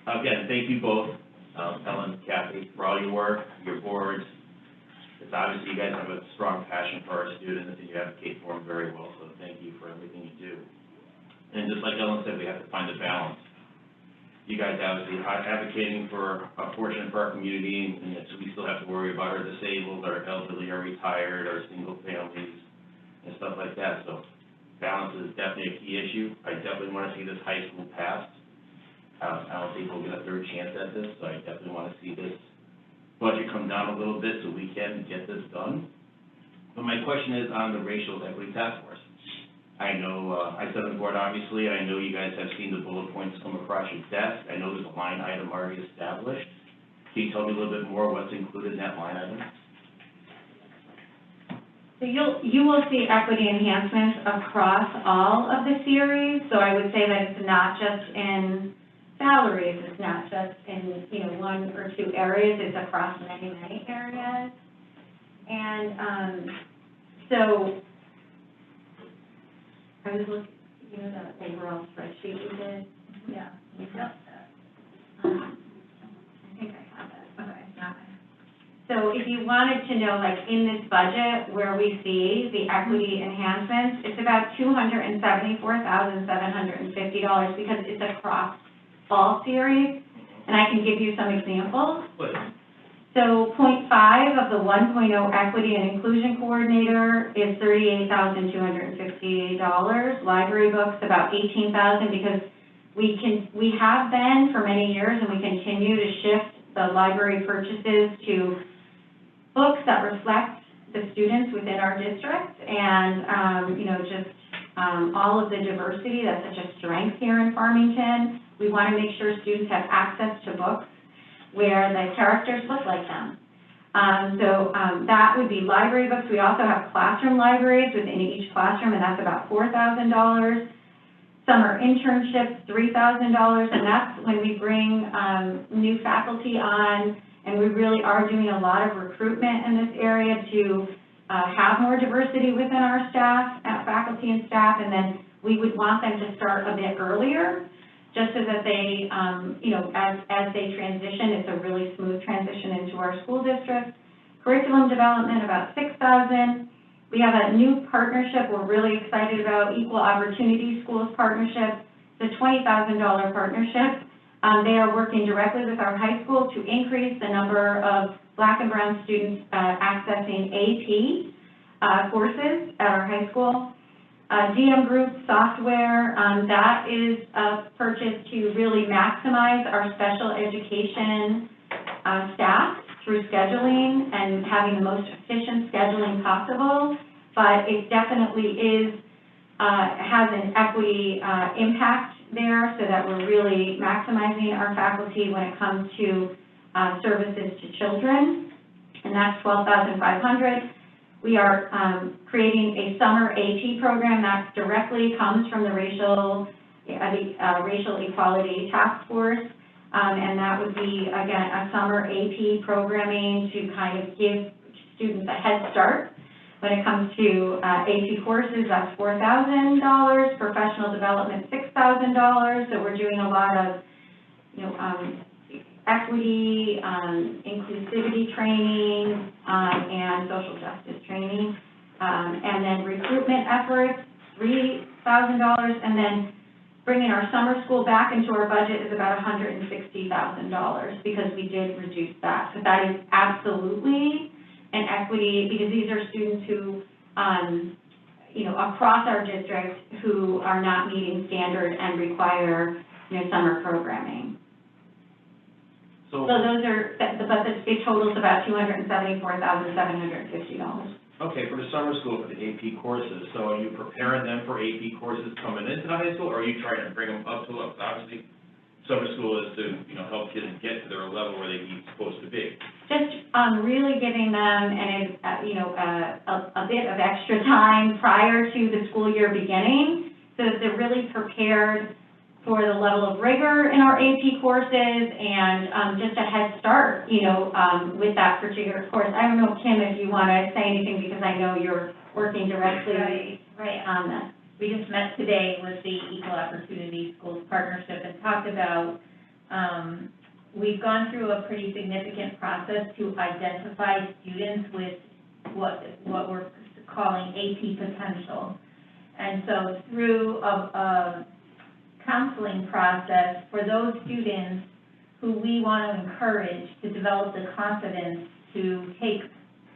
Again, thank you both, Ellen, Kathy, for all your work, your boards. It's obviously you guys have a strong passion for our students and you advocate for them very well, so thank you for everything you do. And just like Ellen said, we have to find a balance. You guys obviously are advocating for a portion for our community, and yet we still have to worry about our disabled, our elderly, our retired, our single families, and stuff like that. So balance is definitely a key issue. I definitely want to see this high school passed. I don't think we'll get a third chance at this, so I definitely want to see this budget come down a little bit so we can get this done. But my question is on the racial equity task force. I know, I said on the board, obviously, I know you guys have seen the bullet points come across your desk. I know there's a line item already established. Can you tell me a little bit more what's included in that line item? So you will see equity enhancements across all of the series. So I would say that it's not just in salaries, it's not just in, one or two areas, it's across many, many areas. And so I was looking, the overall spreadsheet we did. Yeah. I think I have it. Okay, got it. So if you wanted to know, like in this budget where we see the equity enhancements, it's about $274,750 because it's across all series, and I can give you some examples. Please. So 0.5 of the 1.0 equity and inclusion coordinator is $38,258. Library books about $18,000 because we have been for many years, and we continue to shift the library purchases to books that reflect the students within our district, and all of the diversity that's such a strength here in Farmington. We want to make sure students have access to books where the characters look like them. That would be library books. We also have classroom libraries within each classroom, and that's about $4,000. Summer internships, $3,000, and that's when we bring new faculty on, and we really are doing a lot of recruitment in this area to have more diversity within our staff, faculty and staff, and then we would want them to start a bit earlier, just so that they, as they transition, it's a really smooth transition into our school district. Curriculum development, about $6,000. We have a new partnership we're really excited about, Equal Opportunity Schools Partnership. It's a $20,000 partnership. They are working directly with our high school to increase the number of Black and brown students accessing AP courses at our high school. DM Group software, that is purchased to really maximize our special education staff through scheduling and having the most efficient scheduling possible, but it definitely is, has an equity impact there so that we're really maximizing our faculty when it comes to services to children, and that's $12,500. We are creating a summer AP program that directly comes from the Racial Equality Task Force, and that would be, again, a summer AP programming to kind of give students a head start. When it comes to AP courses, that's $4,000, professional development, $6,000, so we're doing a lot of, equity, inclusivity training, and social justice training. And then recruitment efforts, $3,000, and then bringing our summer school back into our budget is about $160,000 because we did reduce that. So that is absolutely an equity, because these are students who, across our district who are not meeting standard and require, summer programming. So those are, but it totals about $274,750. Okay, for the summer school, for the AP courses, so are you preparing them for AP courses coming into the high school, or are you trying to bring them up to us? Obviously, summer school is to, help kids get to their level where they're supposed to be. Just really giving them a bit of extra time prior to the school year beginning, so that they're really prepared for the level of rigor in our AP courses and just a head start, with that particular course. I don't know, Kim, if you want to say anything, because I know you're working directly on this. We just met today with the Equal Opportunity Schools Partnership and talked about, we've gone through a pretty significant process to identify students with what we're calling AP potential. And so through a counseling process for those students who we want to encourage to develop the confidence to take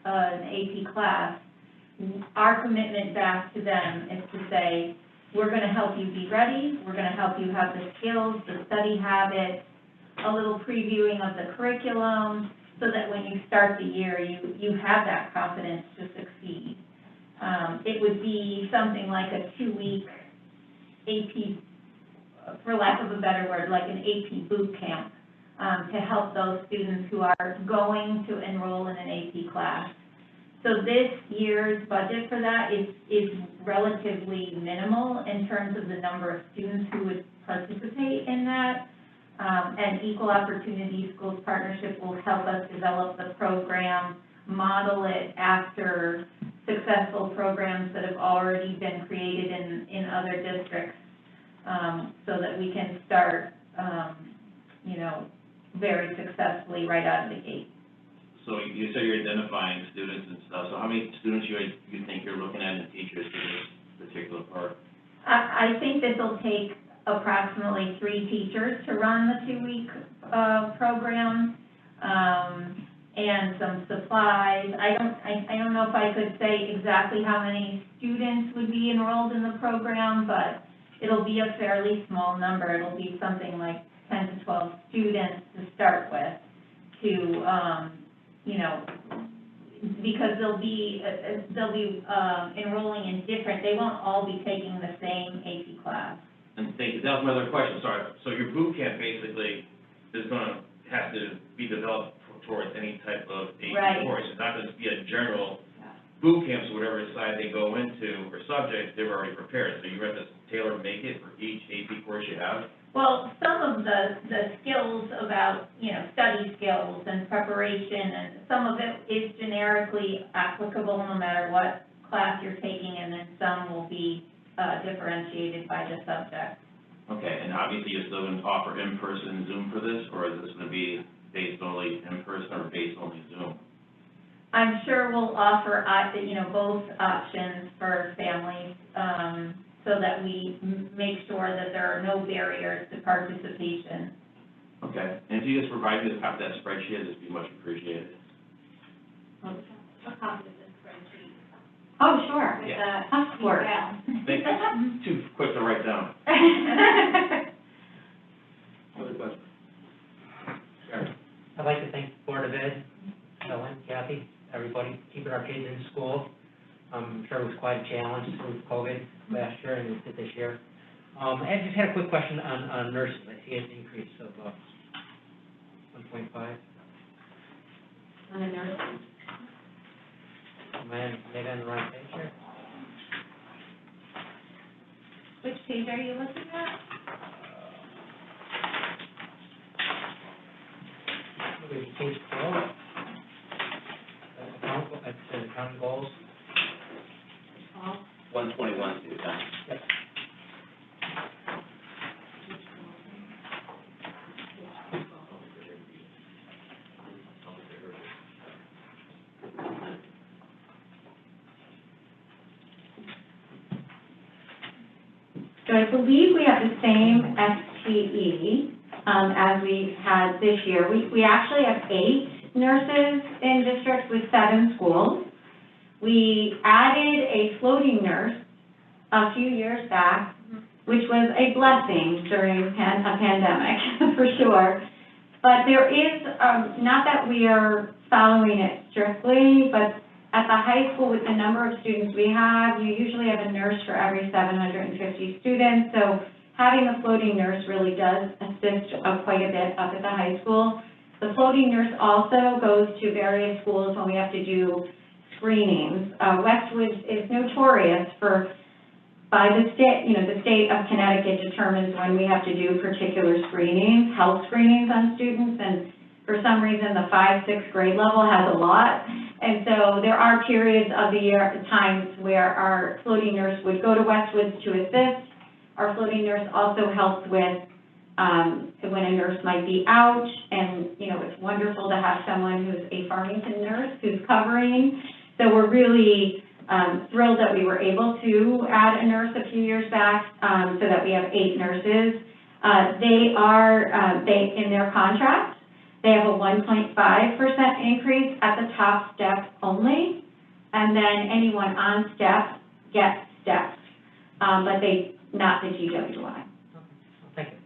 an AP class, our commitment back to them is to say, we're going to help you be ready, we're going to help you have the skills, the study habits, a little previewing of the curriculum, so that when you start the year, you have that confidence to succeed. It would be something like a 2-week AP, for lack of a better word, like an AP boot camp, to help those students who are going to enroll in an AP class. So this year's budget for that is relatively minimal in terms of the number of students who would participate in that. And Equal Opportunity Schools Partnership will help us develop the program, model it after successful programs that have already been created in other districts, so that we can start, very successfly right out of the gate. So you say you're identifying students and stuff, so how many students you think you're looking at and teachers for this particular part? I think this will take approximately 3 teachers to run the 2-week program, and some supplies. I don't know if I could say exactly how many students would be enrolled in the program, but it'll be a fairly small number. It'll be something like 10 to 12 students to start with, because they'll be enrolling in different, they won't all be taking the same AP class. And that was my other question, sorry. So your boot camp basically is gonna have to be developed towards any type of AP course. It's not gonna be a general boot camp, so whatever side they go into or subject, they're already prepared. So you have to tailor make it for each AP course you have? Well, some of the skills about, study skills and preparation, and some of it is generically applicable no matter what class you're taking, and then some will be differentiated by the subject. Okay, and obviously you're still going to offer in-person Zoom for this, or is this going to be based only in-person or based only Zoom? I'm sure we'll offer, both options for families, so that we make sure that there are no barriers to participation. Okay, and if you just provide me a copy of that spreadsheet, it'd be much appreciated. A copy of this spreadsheet. Oh, sure. With Yeah. the Passport. Thank you. Too quick to write down. Other questions? I'd like to thank the Board of Ed, Ellen, Kathy, everybody, keeping our kids in school. I'm sure it was quite a challenge with COVID last year and this year. I just had a quick question on nurses. I see an increase of 1.5. On the nurses. Am I maybe on the right page here? Which page are you looking at? Maybe page 12. Accounting goals. 121 to the time. Yep. So I believe we have the same FTE as we had this year. We actually have 8 nurses in districts with 7 schools. We added a floating nurse a few years back, which was a blessing during a pandemic, for sure. But there is, not that we are following it strictly, but at the high school, with the number of students we have, you usually have a nurse for every 750 students. So having a floating nurse really does assist quite a bit up at the high school. The floating nurse also goes to various schools when we have to do screenings. Westwood is notorious for, by the state, the state of Connecticut determines when we have to do particular screenings, health screenings on students, and for some reason, the 5th, 6th grade level has a lot. And so there are periods of the year, times where our floating nurse would go to Westwood to assist. Our floating nurse also helps with when a nurse might be out, and, it's wonderful to have someone who's a Farmington nurse who's covering. So we're really thrilled that we were able to add a nurse a few years back, so that we have 8 nurses. They in their contract, they have a 1.5% increase at the top step only, and then anyone on step gets steps, but not the GWI. Thank you.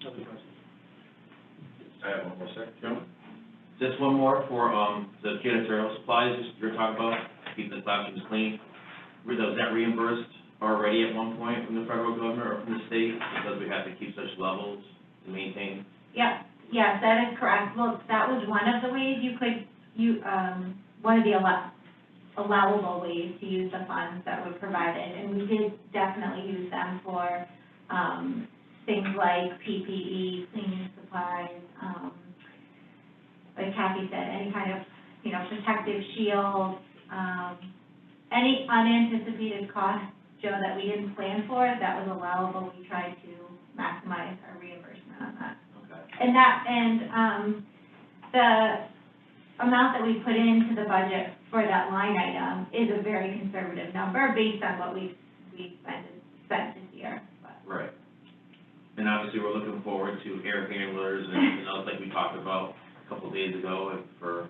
Other questions? I have one more second, Joe. Just one more for, the janitorial supplies you're talking about, keeping the classrooms clean. Was that reimbursed already at one point from the federal government or from the state, because we have to keep such levels to maintain? Yes, that is correct. Look, that was one of the ways one of the allowable ways to use the funds that were provided, and we did definitely use them for, things like PPE, cleaning supplies, like Kathy said, any kind of, protective shield, any unanticipated costs, Joe, that we didn't plan for, that was allowable. We tried to maximize our reimbursement on that. Okay. And the amount that we put into the budget for that line item is a very conservative number based on what we've spent this year. But. Right. And obviously, we're looking forward to air handlers and else like we talked about a couple of days ago, and for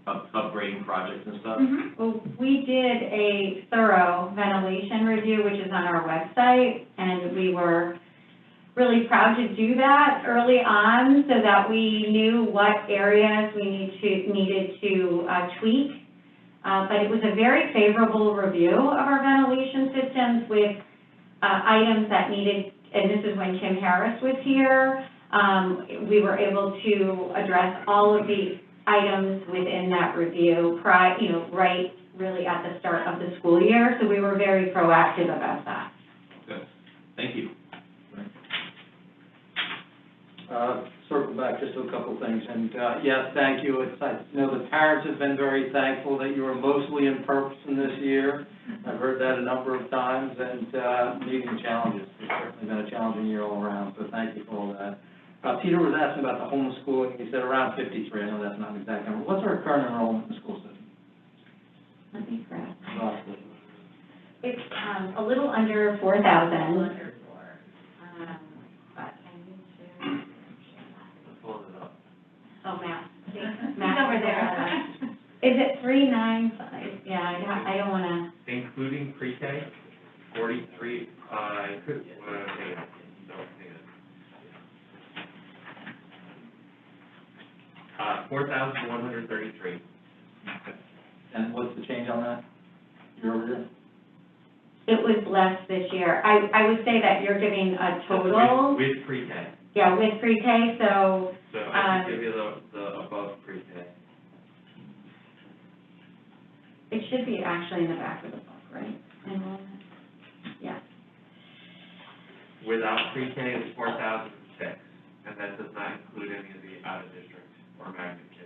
upgrading projects and stuff. Mm-hmm. Well, we did a thorough ventilation review, which is on our website, and we were really proud to do that early on so that we knew what areas we needed to tweak. But it was a very favorable review of our ventilation systems with items that needed, and this is when Kim Harris was here, we were able to address all of the items within that review, right really at the start of the school year. So we were very proactive about that. Good. Thank you. Circle back just to a couple things, and yes, thank you. I know the parents have been very thankful that you were mostly in person this year. I've heard that a number of times, and meeting challenges. It's certainly been a challenging year all around, so thank you for all that. Peter was asking about the homeschooling, he said around 53, I know that's not an exact number. What's our current enrollment in the school system? Let me grab. Roughly. It's, a little under 4,000. Under four. But I need to, Pull it up. oh, Matt. He's Matt over there. Is it 395? Yeah, I don't wanna, Including pre-K, 43, hang on. 4,133. And what's the change on that, year over year? it was less this year. I would say that you're giving a total. With pre-K. Yeah, with pre-K, so, So I can give you the above pre-K. it should be actually in the back of the book, right? Enrollment. Yeah. Without pre-K, it's 4,006, and that does not include any of the out-of-district or magnet kids.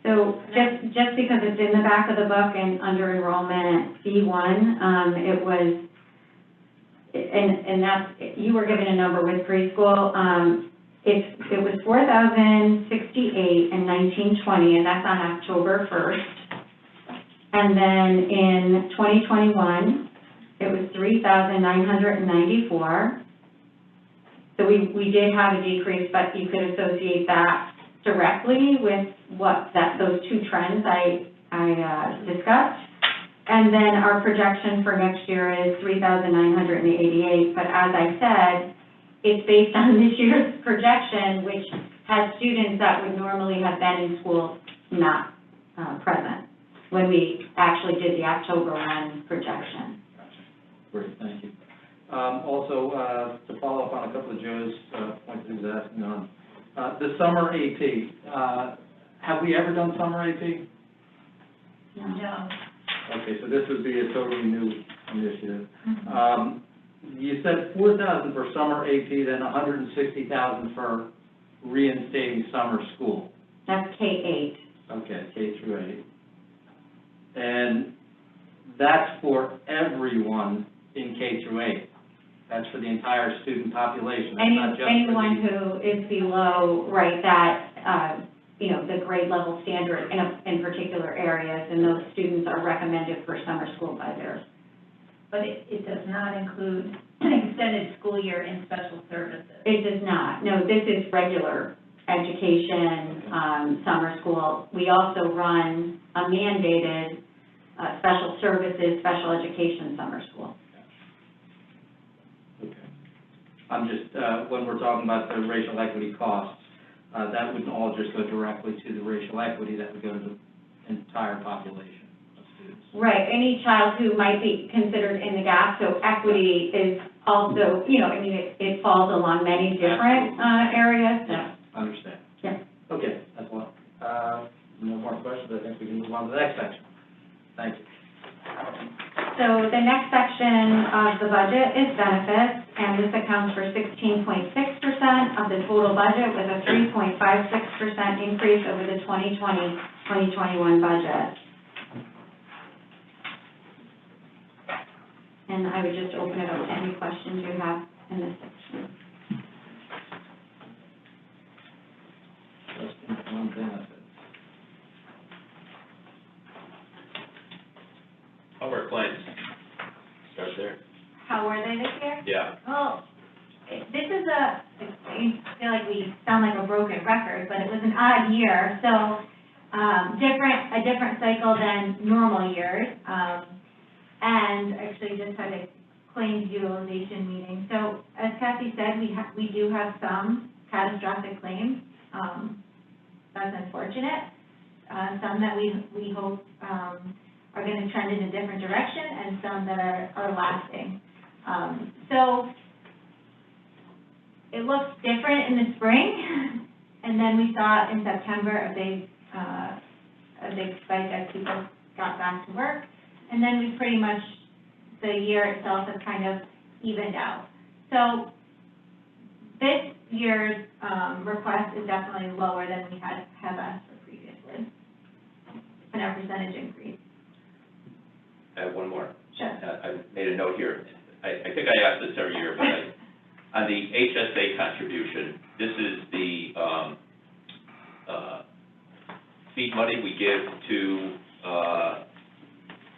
So just because it's in the back of the book and under enrollment B1, it was, and that's, you were given a number with preschool, it was 4,068 in 1920, and that's on October 1st. And then in 2021, it was 3,994. So we did have a decrease, but you could associate that directly with those two trends I discussed. And then our projection for next year is 3,988, but as I said, it's based on this year's projection, which has students that would normally have been in school not present when we actually did the October 1 projection. Great, thank you. Also, to follow up on a couple of Joe's points he was asking on, the summer AP, have we ever done summer AP? No. Okay, so this would be a totally new initiative. You said 4,000 for summer AP, then 160,000 for reinstating summer school. That's K-8. Okay, K through 8. And that's for everyone in K through 8. That's for the entire student population. That's not just for Anyone who is below, right, that, the grade level standard in particular areas, and those students are recommended for summer school by theirs. But it does not include an extended school year in special services. It does not. No, this is regular education, summer school. We also run a mandated special services, special education summer school. Okay. I'm just, when we're talking about the racial equity costs, that wouldn't all just go directly to the racial equity, that would go to the entire population of students. Right, any child who might be considered in the gap, so equity is also, it falls along many different areas, so. Yeah, understand. Yeah. Okay, that's all. No more questions, I think we can move on to the next section. Thank you. So the next section of the budget is benefits, and this accounts for 16.6% of the total budget with a 3.56% increase over the 2020-2021 budget. And I would just open it up to any questions you have in this section. Questions on benefits? How were claims? Start there. How were they this year? Yeah. Well, this is I feel like we sound like a broken record, but it was an odd year, so, a different cycle than normal years. And actually just had a claims utilization meeting. So as Kathy said, we do have some catastrophic claims. That's unfortunate. Some that we hope, are going to trend in a different direction, and some that are lasting. So it looks different in the spring, and then we saw in September a big spike as people got back to work, and then we pretty much, the year itself has kind of evened out. So this year's request is definitely lower than we have asked for previously, in our percentage increase. I have one more. Sure. I made a note here. I think I ask this every year, but on the HSA contribution, this is the, feed money we give to,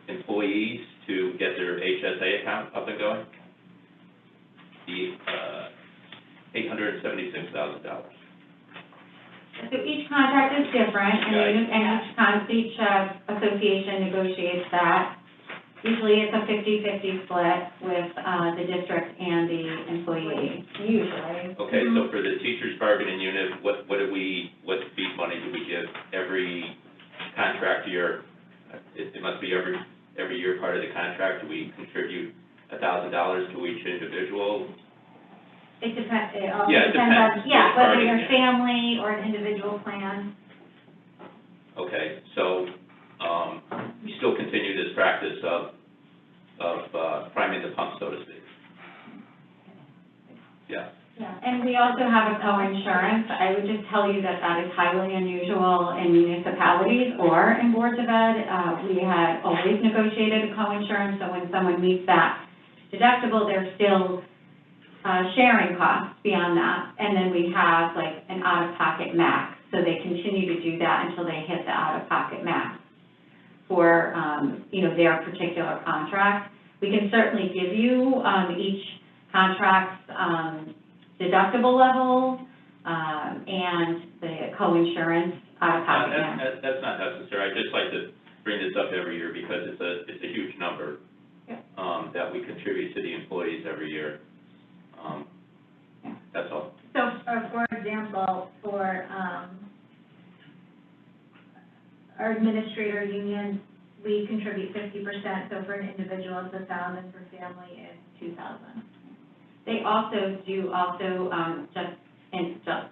employees to get their HSA account up and going. The, $876,000. So each contract is different, and each association negotiates that. Usually it's a 50-50 split with the district and the employee, usually. Okay, so for the teachers bargaining unit, what feed money do we give every contract year? It must be every year part of the contract. Do we contribute $1,000 to each individual? It depends, it all Yeah, it depends on, depends. yeah, whether Bargaining you're unit. family or an individual plan. Okay, so, we still continue this practice of priming the pump, so to speak? Yeah. Yeah, and we also have a co-insurance. I would just tell you that that is highly unusual in municipalities or in boards of ed. We had always negotiated a co-insurance, so when someone meets that deductible, they're still sharing costs beyond that. And then we have like an out-of-pocket max, so they continue to do that until they hit the out-of-pocket max for, their particular contract. We can certainly give you each contract's deductible level and the co-insurance out-of-pocket max. That's not necessary. I'd just like to bring this up every year because it's a huge number that we contribute to the employees every year. That's all. So, for example, for, our administrator union, we contribute 50%, so for an individual it's 1,000, for family it's 2,000. They also do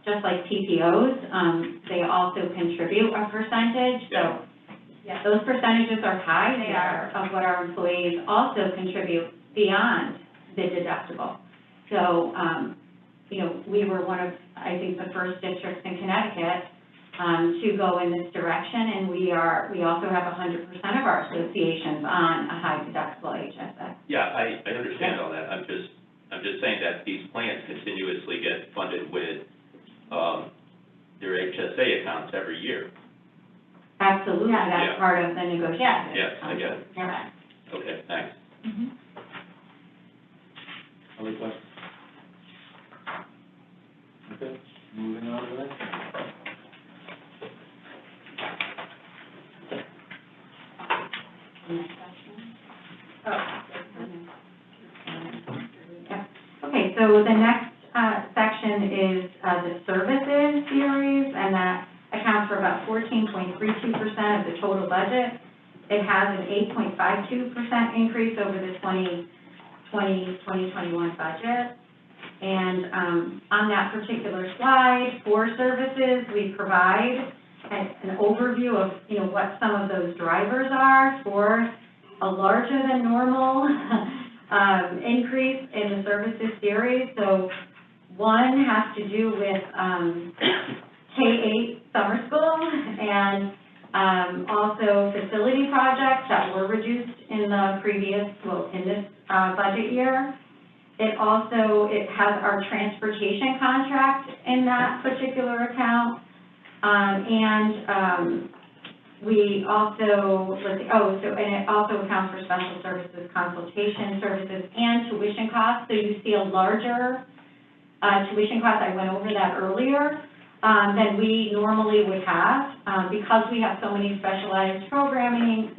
just like TPOs, they also contribute a percentage, so Yeah. those percentages are high. They are. Of what our employees also contribute beyond the deductible. So, we were one of, I think, the first districts in Connecticut to go in this direction, and we also have 100% of our associations on a high deductible HSA. Yeah, I understand all that. I'm just saying that these plans continuously get funded with their HSA accounts every year. Absolutely, Yeah. that's Yeah. part of the negotiation. Yes, I get it. Yeah. Okay, thanks. Mhm. Other questions? Okay, moving on to the next. Okay, so the next section is the services series, and that accounts for about 14.32% of the total budget. It has an 8.52% increase over the 2021 budget. And on that particular slide, for services, we provide an overview of, what some of those drivers are for a larger than normal increase in the services series. So one has to do with K-8 summer school and also facility projects that were reduced in the in this budget year. It has our transportation contract in that particular account. We also, and it also accounts for special services, consultation services, and tuition costs. So you see a larger tuition cost, I went over that earlier, than we normally would have. Because we have so many specialized programs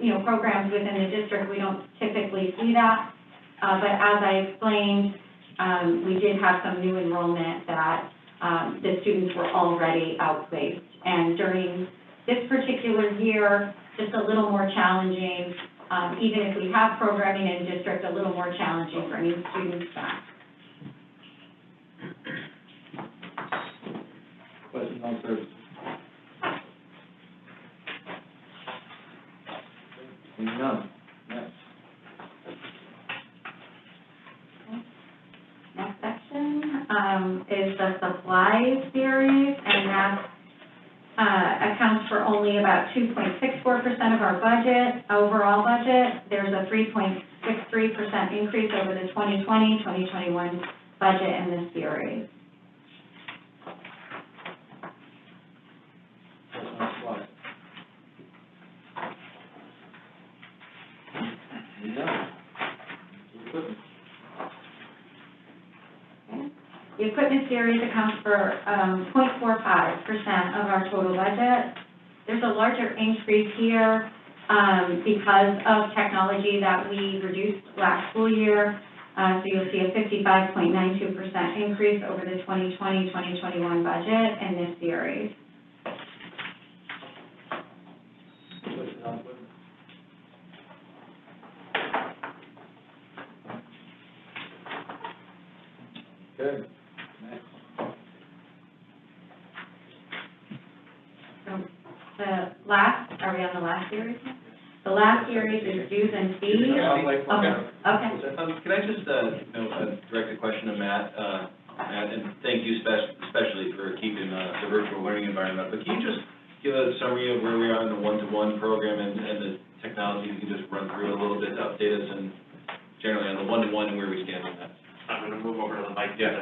within the district, we don't typically see that. But as I explained, we did have some new enrollment that the students were already outplaced. And during this particular year, just a little more challenging, even if we have programming in district, a little more challenging for new students back. Questions on services? Seeing none. Next. Next section is the supplies series, and that accounts for only about 2.64% of our budget, overall budget. There's a 3.63% increase over the 2020-2021 budget in this series. The equipment series accounts for 0.45% of our total budget. There's a larger increase here because of technology that we reduced last school year. So you'll see a 55.92% increase over the 2020-2021 budget in this series. Good. Are we on the last series? The last series is dues and fees. Okay. Can I just, direct a question to Matt, and thank you especially for keeping the virtual learning environment, but can you just give a summary of where we are in the one-to-one program and the technology? You can just run through it a little bit to update us and generally on the one-to-one and where we stand on that. I'm gonna move over to the mic. Yeah.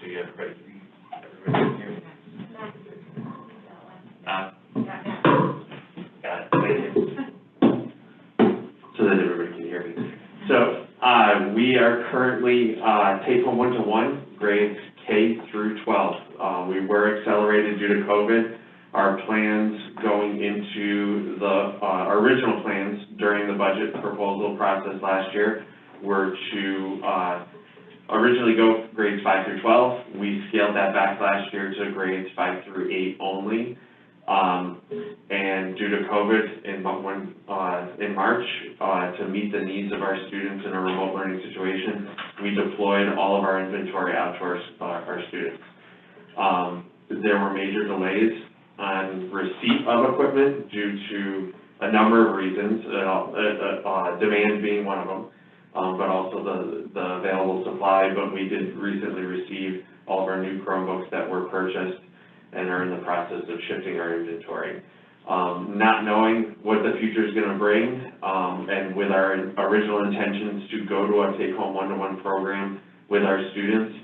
So you have everybody can hear me? Got it, thank you. So that everybody can hear me. So, we are currently, take-home one-to-one, grades K through 12. We were accelerated due to COVID. Our plans going into our original plans during the budget proposal process last year were to originally go grades 5 through 12. We scaled that back last year to grades 5 through 8 only. And due to COVID in March, to meet the needs of our students in a remote learning situation, we deployed all of our inventory out to our students. There were major delays on receipt of equipment due to a number of reasons, demand being one of them, but also the available supply. But we did recently receive all of our new Chromebooks that were purchased and are in the process of shifting our inventory. Not knowing what the future is going to bring, and with our original intentions to go to a take-home one-to-one program with our students,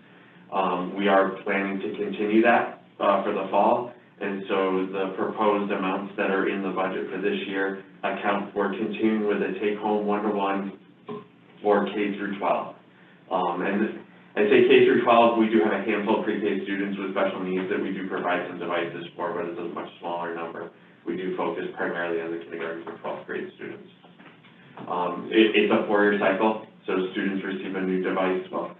we are planning to continue that for the fall. And so the proposed amounts that are in the budget for this year account for continuing with a take-home one-to-one for K through 12. And I say K through 12, we do have a handful of pre-K students with special needs that we do provide some devices for, but it's a much smaller number. We do focus primarily on the kindergarten through 12th grade students. It's a 4-year cycle, so students receive a new device. Well,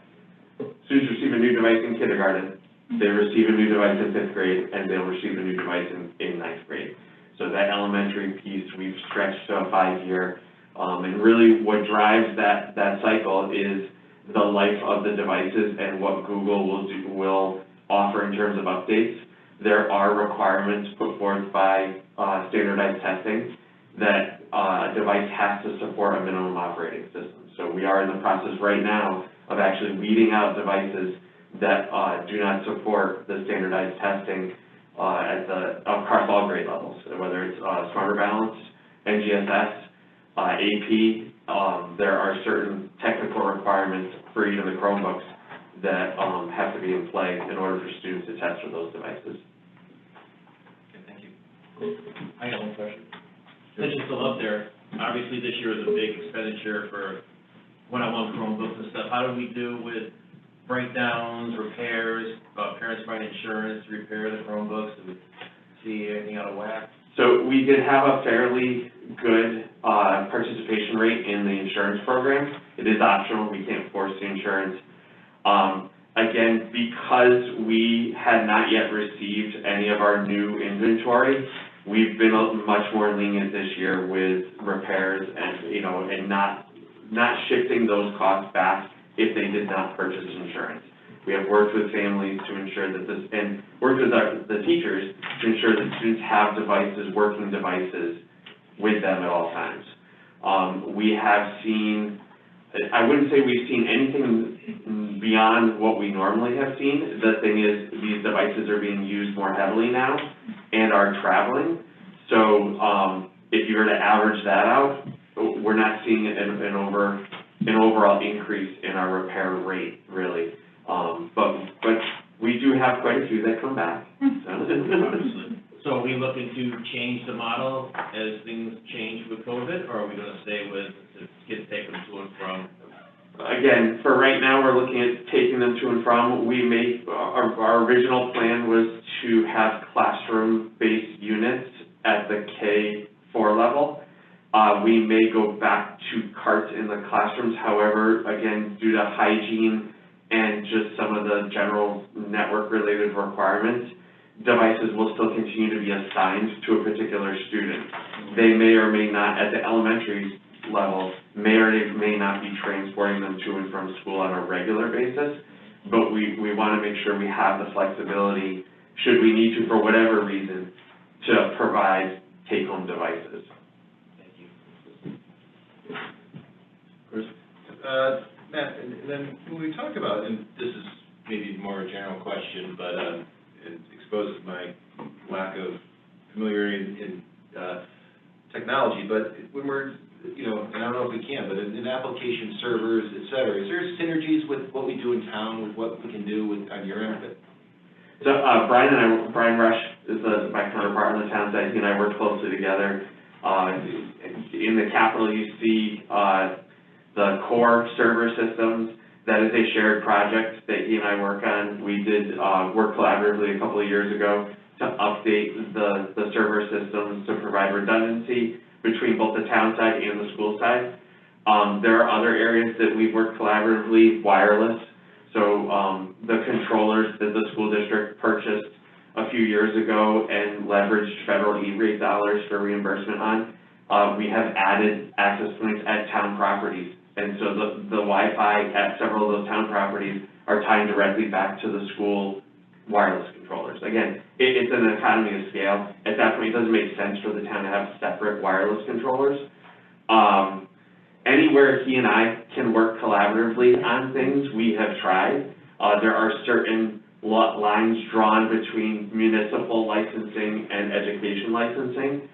students receive a new device in kindergarten. They receive a new device in 5th grade, and they'll receive a new device in 9th grade. So that elementary piece, we've stretched to a 5-year, and really what drives that cycle is the life of the devices and what Google will offer in terms of updates. There are requirements put forth by standardized testing that a device has to support a minimum operating system. So we are in the process right now of actually weeding out devices that do not support the standardized testing across all grade levels, whether it's Smarter Balance, NGSS, AP. There are certain technical requirements for even the Chromebooks that have to be in play in order for students to test with those devices. Okay, thank you. I got one question. Since you're still up there, obviously this year is a big expenditure for one-on-one Chromebooks and stuff. How do we do with breakdowns, repairs, parents buying insurance to repair the Chromebooks? Do we see anything out of whack? So we did have a fairly good participation rate in the insurance program. It is optional, we can't force the insurance. Again, because we had not yet received any of our new inventory, we've been much more lenient this year with repairs and, and not shifting those costs back if they did not purchase insurance. We have worked with families to ensure that and worked with the teachers to ensure that students have devices, working devices, with them at all times. We have seen, I wouldn't say we've seen anything beyond what we normally have seen. The thing is, these devices are being used more heavily now and are traveling. So if you were to average that out, we're not seeing an overall increase in our repair rate, really. But we do have quite a few that come back. So So are we looking to change the model as things change with COVID, or are we gonna stay with the kids taking them to and from? Again, for right now, we're looking at taking them to and from. We may, our original plan was to have classroom-based units at the K-4 level. We may go back to carts in the classrooms. However, again, due to hygiene and just some of the general network-related requirements, devices will still continue to be assigned to a particular student. They may or may not, at the elementary level, may or may not be transporting them to and from school on a regular basis, but we want to make sure we have the flexibility, should we need to, for whatever reason, to provide take-home devices. Thank you. Chris? Matt, and then when we talk about, and this is maybe more a general question, but it exposes my lack of familiarity in technology, but when we're, and I don't know if we can, but in application servers, et cetera, is there synergies with what we do in town, with what we can do on your end? So Brian Rush is my counterpart on the town side. He and I work closely together. In the Capitol, you see the core server systems. That is a shared project that he and I work on. We did work collaboratively a couple of years ago to update the server systems to provide redundancy between both the town side and the school side. There are other areas that we've worked collaboratively, wireless. So the controllers that the school district purchased a few years ago and leveraged federal E-rate dollars for reimbursement on, we have added access points at town properties. And so the Wi-Fi at several of those town properties are tying directly back to the school wireless controllers. Again, it's an economy of scale. At that point, it doesn't make sense for the town to have separate wireless controllers. Anywhere he and I can work collaboratively on things, we have tried. There are certain lines drawn between municipal licensing and education licensing.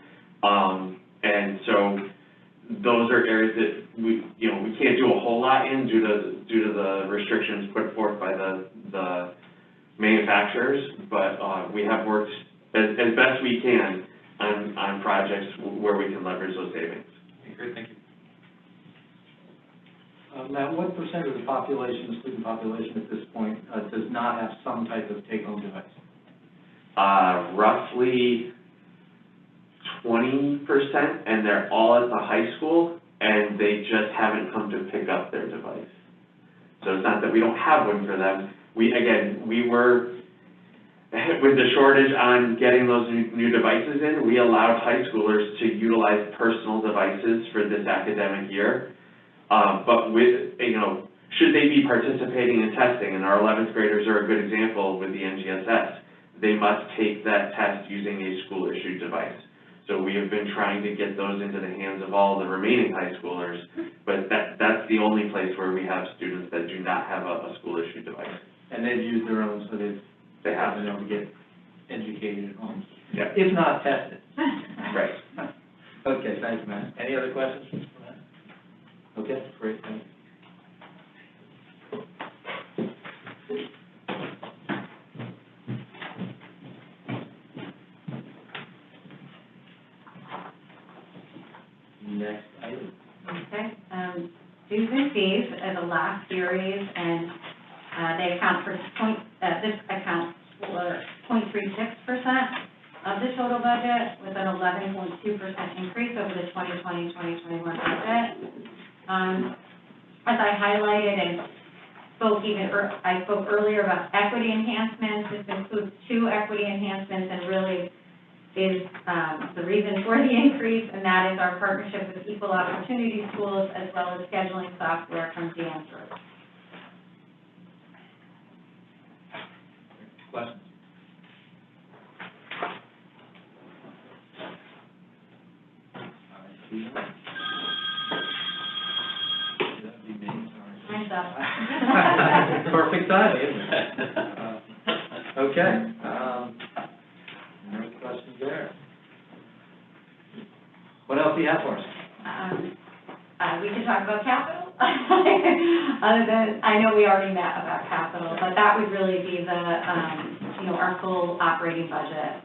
And so those are areas that we can't do a whole lot in due to the restrictions put forth by the manufacturers, but we have worked as best we can on projects where we can leverage those savings. Okay, great, thank you. Matt, what percent of the population, the student population at this point, does not have some type of take-home device? Roughly 20%, and they're all at the high school, and they just haven't come to pick up their device. So it's not that we don't have one for them. We were, with the shortage on getting those new devices in, we allowed high schoolers to utilize personal devices for this academic year. But with, should they be participating in testing, and our 11th graders are a good example with the NGSS, they must take that test using a school-issued device. So we have been trying to get those into the hands of all the remaining high schoolers, but that's the only place where we have students that do not have a school-issued device. And they've used their own, so they have been able to get educated at home. Yeah. If not tested. Right. Okay, thanks, Matt. Any other questions for Matt? Okay, great, thanks. Next item. Okay, dues and fees are the last series, and they account for this accounts for 0.36% of the total budget, with an 11.2% increase over the 2020-2021 budget. As I highlighted and I spoke earlier about equity enhancements. This includes 2 equity enhancements, and really is the reason for the increase, and that is our partnership with Equal Opportunity Schools, as well as scheduling software from Dan Group. Questions? Hands up. Perfect timing, isn't it? Okay. No questions there. What else do you have for us? We can talk about capital. Other than, I know we already met about capital, but that would really be the, our full operating budget.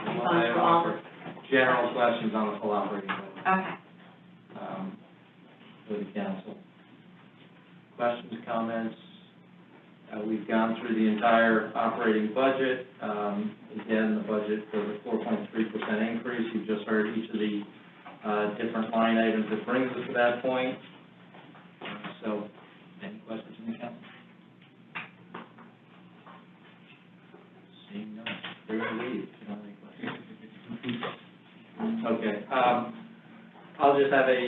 For all. General questions on the full operating budget, Okay. for the council. Questions, comments? We've gone through the entire operating budget. Again, the budget for the 4.3% increase. You've just heard each of the different line items that brings us to that point. So, any questions from the council? Seeing none, they're going to leave. If you don't have any questions. Okay. I'll just have a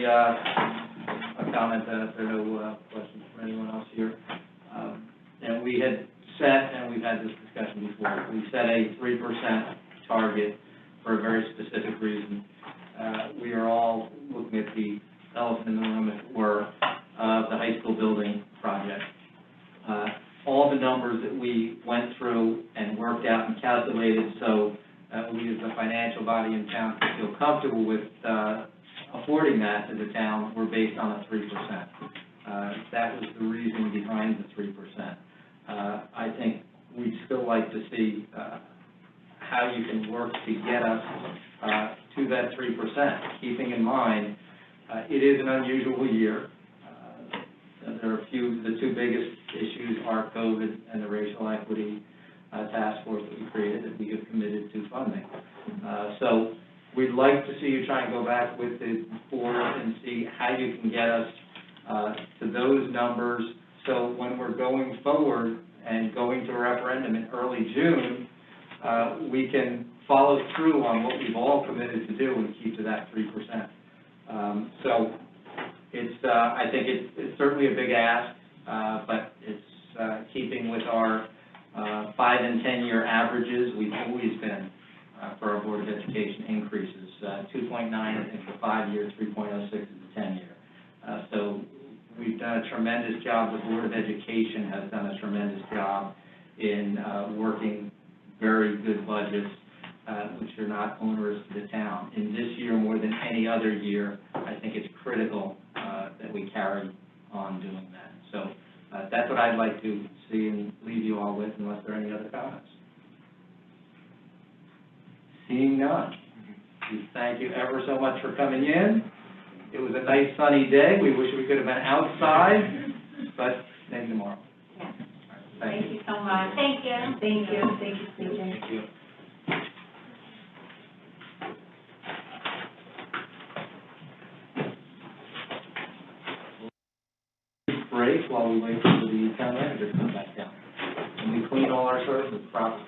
comment if there are no questions from anyone else here. And we had set, and we've had this discussion before, we set a 3% target for a very specific reason. We are all looking at the elephant in the room, if it were, of the high school building project. All the numbers that we went through and worked out and calculated, so we as a financial body in town could feel comfortable with affording that to the town, were based on a 3%. That was the reason behind the 3%. I think we'd still like to see how you can work to get us to that 3%, keeping in mind it is an unusual year. There are the two biggest issues are COVID and the racial equity task force that we created that we have committed to funding. So we'd like to see you try and go back with the board and see how you can get us to those numbers. So when we're going forward and going to a referendum in early June, we can follow through on what we've all committed to do and keep to that 3%. So it's, I think it's certainly a big ask, but it's keeping with our 5 and 10-year averages. We've always been, for our Board of Education increases, 2.9 I think for 5 years, 3.06 is the 10-year. So we've done a tremendous job. The Board of Education has done a tremendous job in working very good budgets, which are not onerous to the town. In this year, more than any other year, I think it's critical that we carry on doing that. So that's what I'd like to see and leave you all with, unless there are any other comments. Seeing none, we thank you ever so much for coming in. It was a nice sunny day. We wish we could have been outside, but maybe tomorrow. Yeah. Thank you. Thank you so much. Thank you. Thank you. Thank you, CJ. Thank you. Break while we wait for the town manager to come back down. And we clean all our services properly.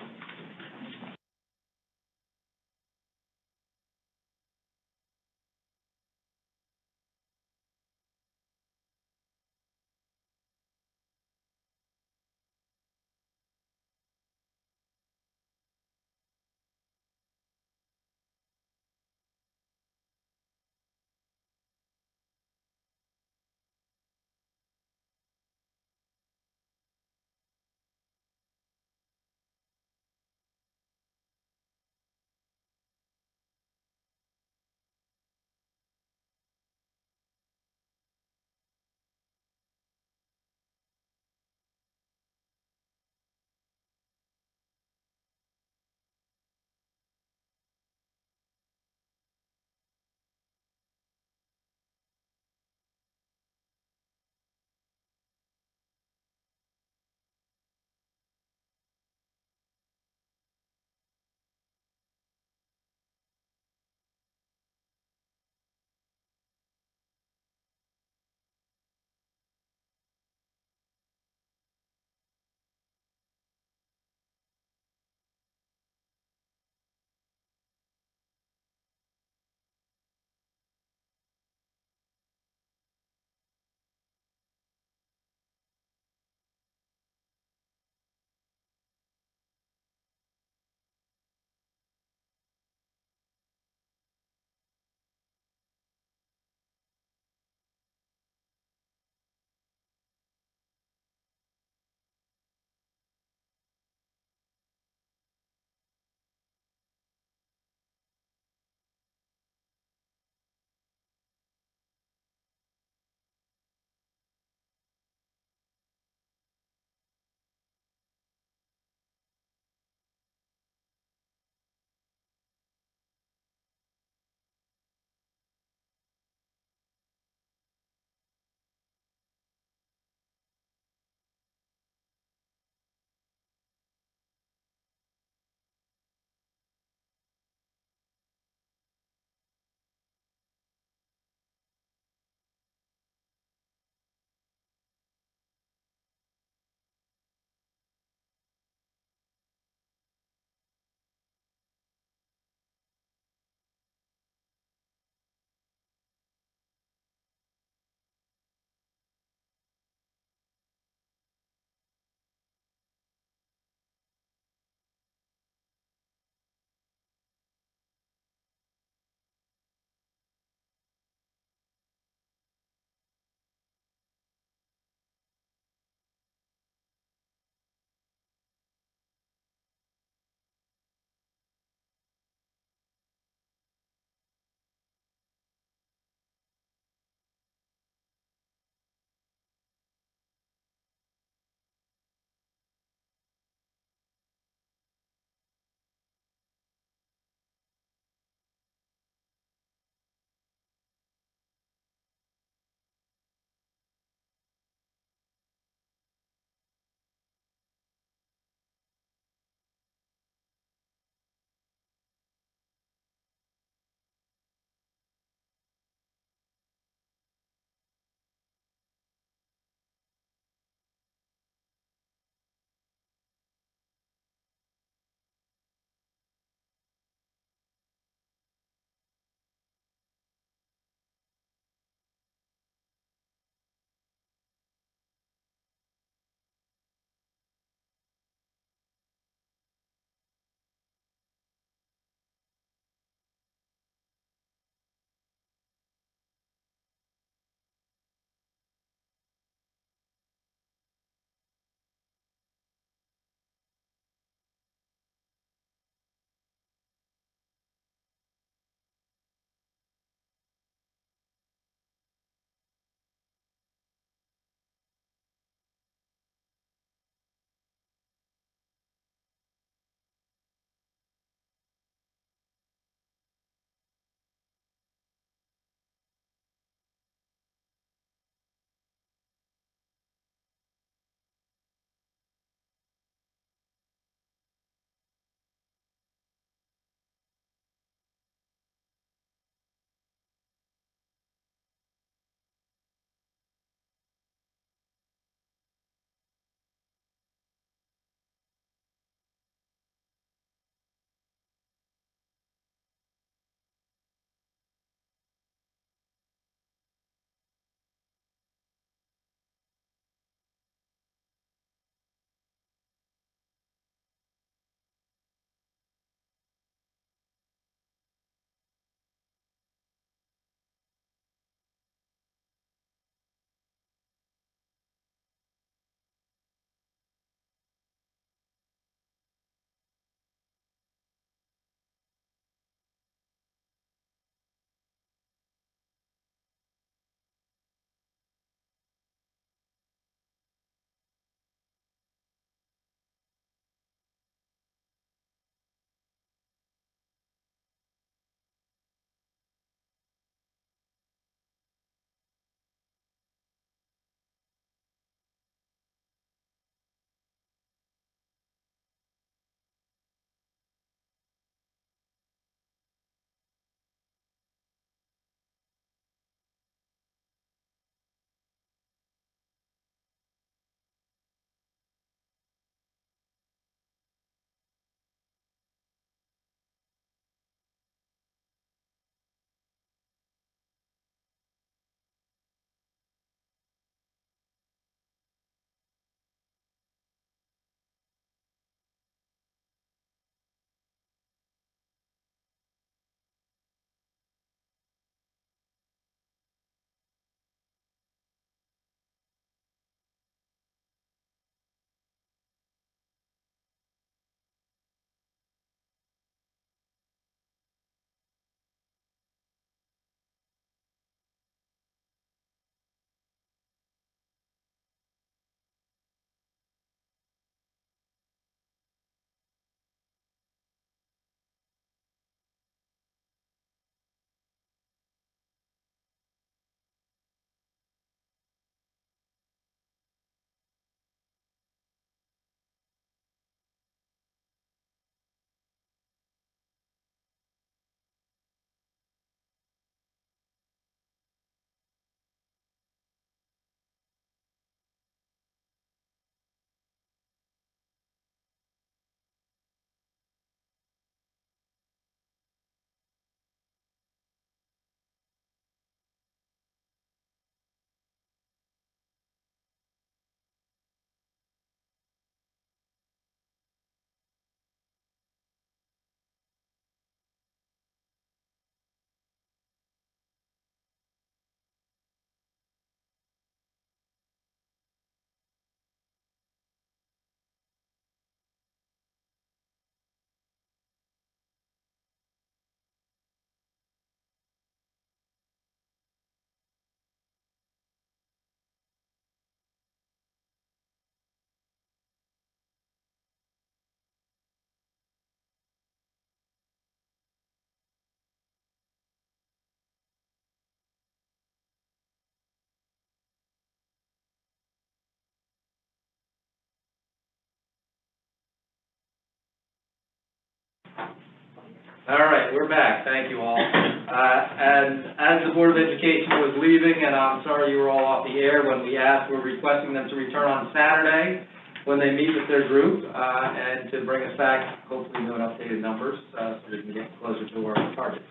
All right, we're back, thank you all. And as the Board of Education was leaving, and I'm sorry you were all off the air, when we asked, we're requesting them to return on Saturday when they meet with their group, and to bring us back, hopefully new and updated numbers, so we can get closer to our target.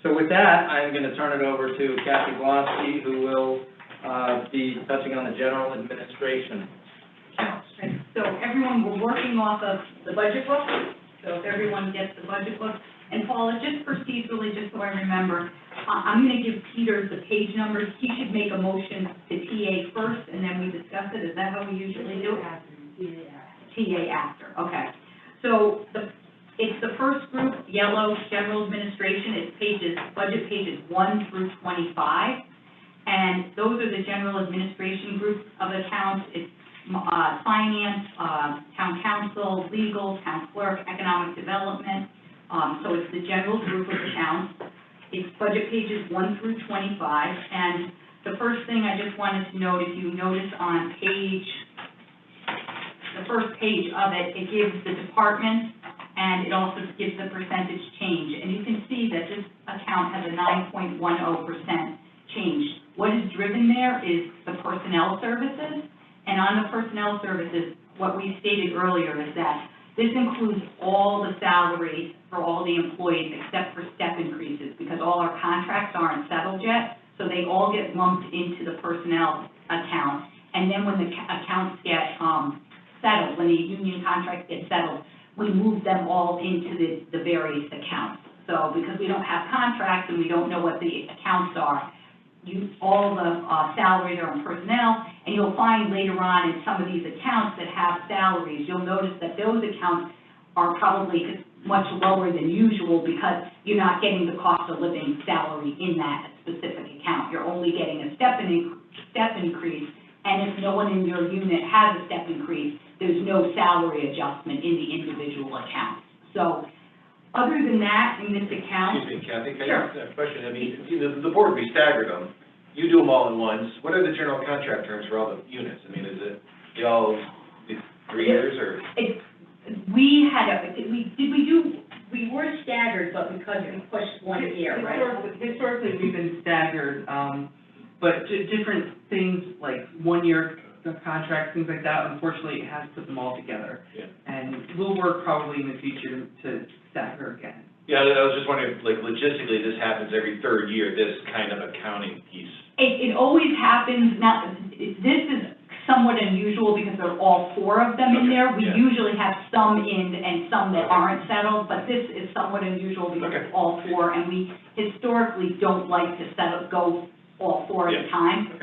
So with that, I'm going to turn it over to Kathy Blonsky, who will be touching on the general administration accounts. So everyone, we're working off of the budget book, so if everyone gets the budget book. And Paula, just procedurally, just so I remember, I'm going to give Peter the page numbers. He should make a motion to TA first, and then we discuss it. Is that how we usually do it? TA after, okay. So it's the first group, yellow, general administration. It's budget pages 1 through 25. And those are the general administration groups of accounts. It's finance, town council, legal, town clerk, economic development. So it's the general group of accounts. It's budget pages 1 through 25. And the first thing I just wanted to note, if you notice on the first page of it, it gives the department and it also gives the percentage change. And you can see that this account has a 9.10% change. What is driven there is the personnel services. And on the personnel services, what we stated earlier is that this includes all the salaries for all the employees except for step increases, because all our contracts aren't settled yet, so they all get lumped into the personnel account. And then when the accounts get settled, when the union contracts get settled, we move them all into the various accounts. So because we don't have contracts and we don't know what the accounts are, all the salaries are in personnel, and you'll find later on in some of these accounts that have salaries, you'll notice that those accounts are probably much lower than usual because you're not getting the cost of living salary in that specific account. You're only getting a step increase, and if no one in your unit has a step increase, there's no salary adjustment in the individual accounts. So other than that, in this account... Excuse me, Kathy, can Sure. I ask a question? I mean, the board, we staggered them. You do them all at once. What are the general contract terms for all the units? I mean, is it, they all, 3 years, or? We were staggered, but because we pushed 1 year, right? Historically, we've been staggered, but different things like 1 year contracts, things like that, unfortunately, it has put them all together. Yeah. And we'll work probably in the future to stagger again. Yeah, I was just wondering, like, logistically, this happens every third year, this kind of accounting piece. It always happens, this is somewhat unusual because there are all 4 of them in there. We usually have some in and some that aren't settled, but this is somewhat unusual because it's all 4, and we historically don't like to go all 4 at a time.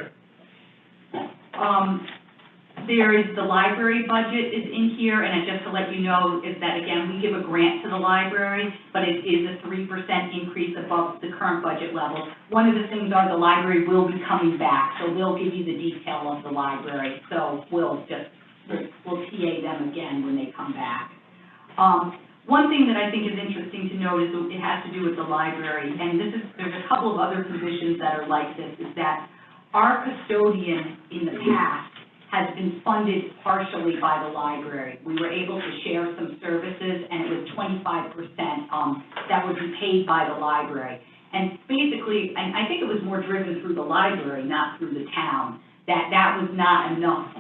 There is the library budget is in here, and just to let you know is that, again, we give a grant to the library, but it is a 3% increase above the current budget level. One of the things are the library will be coming back, so they'll give you the detail of the library. So we'll TA them again when they come back. One thing that I think is interesting to note is it has to do with the library, and there's a couple of other positions that are like this, is that our custodian in the past has been funded partially by the library. We were able to share some services, and it was 25% that would be paid by the library. And basically, and I think it was more driven through the library, not through the town, that was not enough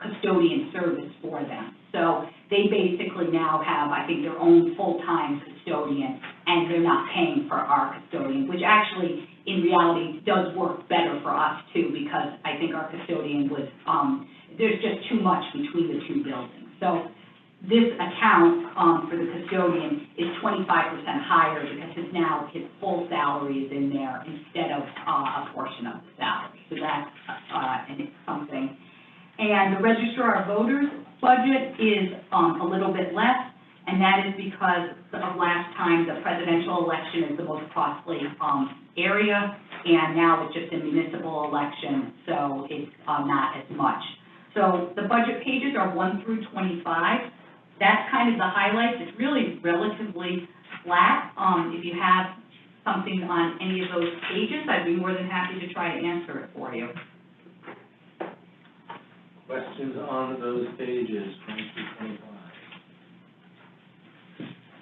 custodian service for them. So they basically now have, I think, their own full-time custodian, and they're not paying for our custodian, which actually, in reality, does work better for us, too, because I think our custodian was, there's just too much between the 2 buildings. So this account for the custodian is 25% higher because his full salary is in there instead of a portion of the salary. So that's something. And the registrar of voters budget is a little bit less, and that is because of last time the presidential election is the most costly area, and now it's just a municipal election, so it's not as much. So the budget pages are 1 through 25. That's kind of the highlights. It's really relatively flat. If you have something on any of those pages, I'd be more than happy to try to answer it for you. Questions on those pages, 1 through 25?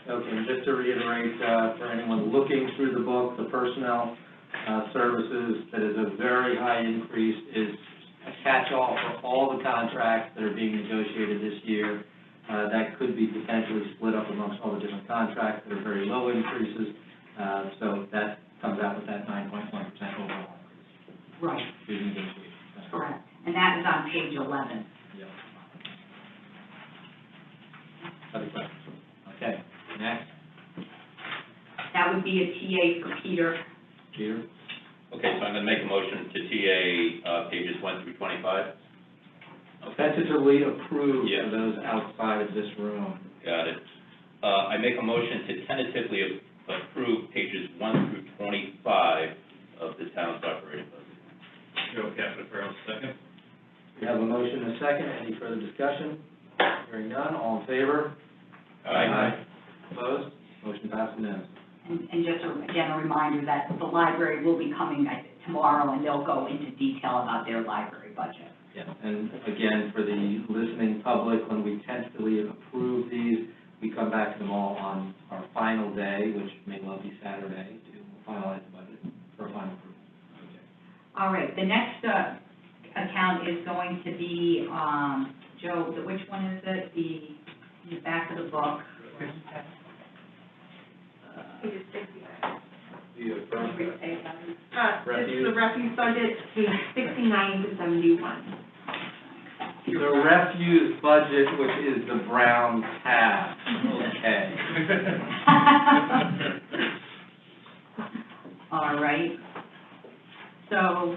Okay, and just to reiterate, for anyone looking through the book, the personnel services, that is a very high increase, is a catch-all for all the contracts that are being negotiated this year. That could be potentially split up amongst all the different contracts that are very low increases. So that comes out with that 9.1% overall increase. Right, Being negotiated. correct. And that is on page 11. Yep. Other questions? Okay, next, That would be a TA for Peter. Peter? Okay, so I'm gonna make a motion to TA, pages 1 through 25. Tentatively approved Yeah. for those outside of this room. Got it. I make a motion to tentatively approve pages 1 through 25 of the town's operating budget. Joe Capitano, second. We have a motion and a second. Any further discussion? Hearing none, all in favor? Opposed? Motion passes unanimously. And just, again, a reminder that the library will be coming tomorrow, and they'll go into detail about their library budget. Yeah, and again, for the listening public, when we tentatively approve these, we come back to them all on our final day, which may well be Saturday, to finalize the budget for final approval. All right, the next account is going to be, Joe, which one is it? The back of the book. Page 69. Refuse. It's the refuse budget, page 69 to 71. The refuse budget, which is the brown tab, okay. All right. So,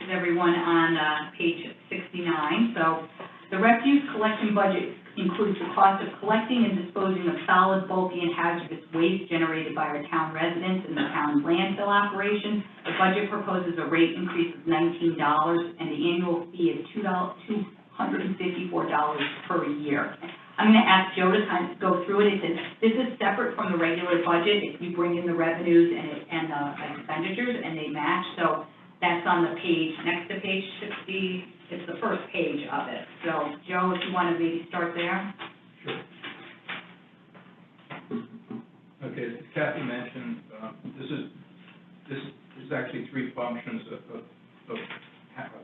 is everyone on page 69? So, the refuse collection budget includes the cost of collecting and disposing of solid, bulky, and hazardous waste generated by our town residents and the town landfill operation. The budget proposes a rate increase of $19 and the annual fee of $254 per year. I'm going to ask Joe to kind of go through it. This is separate from the regular budget. If you bring in the revenues and expenditures and they match, so that's on the page, next to page 60. It's the first page of it. So, Joe, if you want to maybe start there. Okay, as Kathy mentioned, this is actually three functions of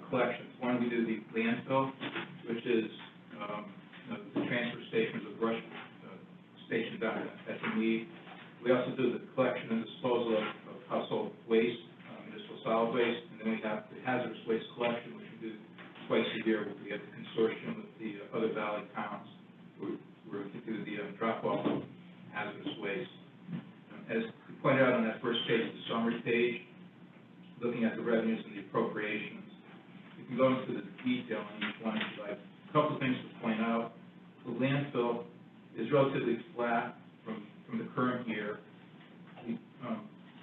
collections. One, we do the landfill, which is the transfer stations of brush station down at the need. We also do the collection and disposal of household waste, municipal solid waste, and then we have the hazardous waste collection, which we do twice a year. We have the consortium with the other valley towns where we do the drop-off of hazardous waste. As we pointed out on that first page, the summary page, looking at the revenues and the appropriations, you can go into the detail on each one if you like. A couple of things to point out. The landfill is relatively flat from the current year.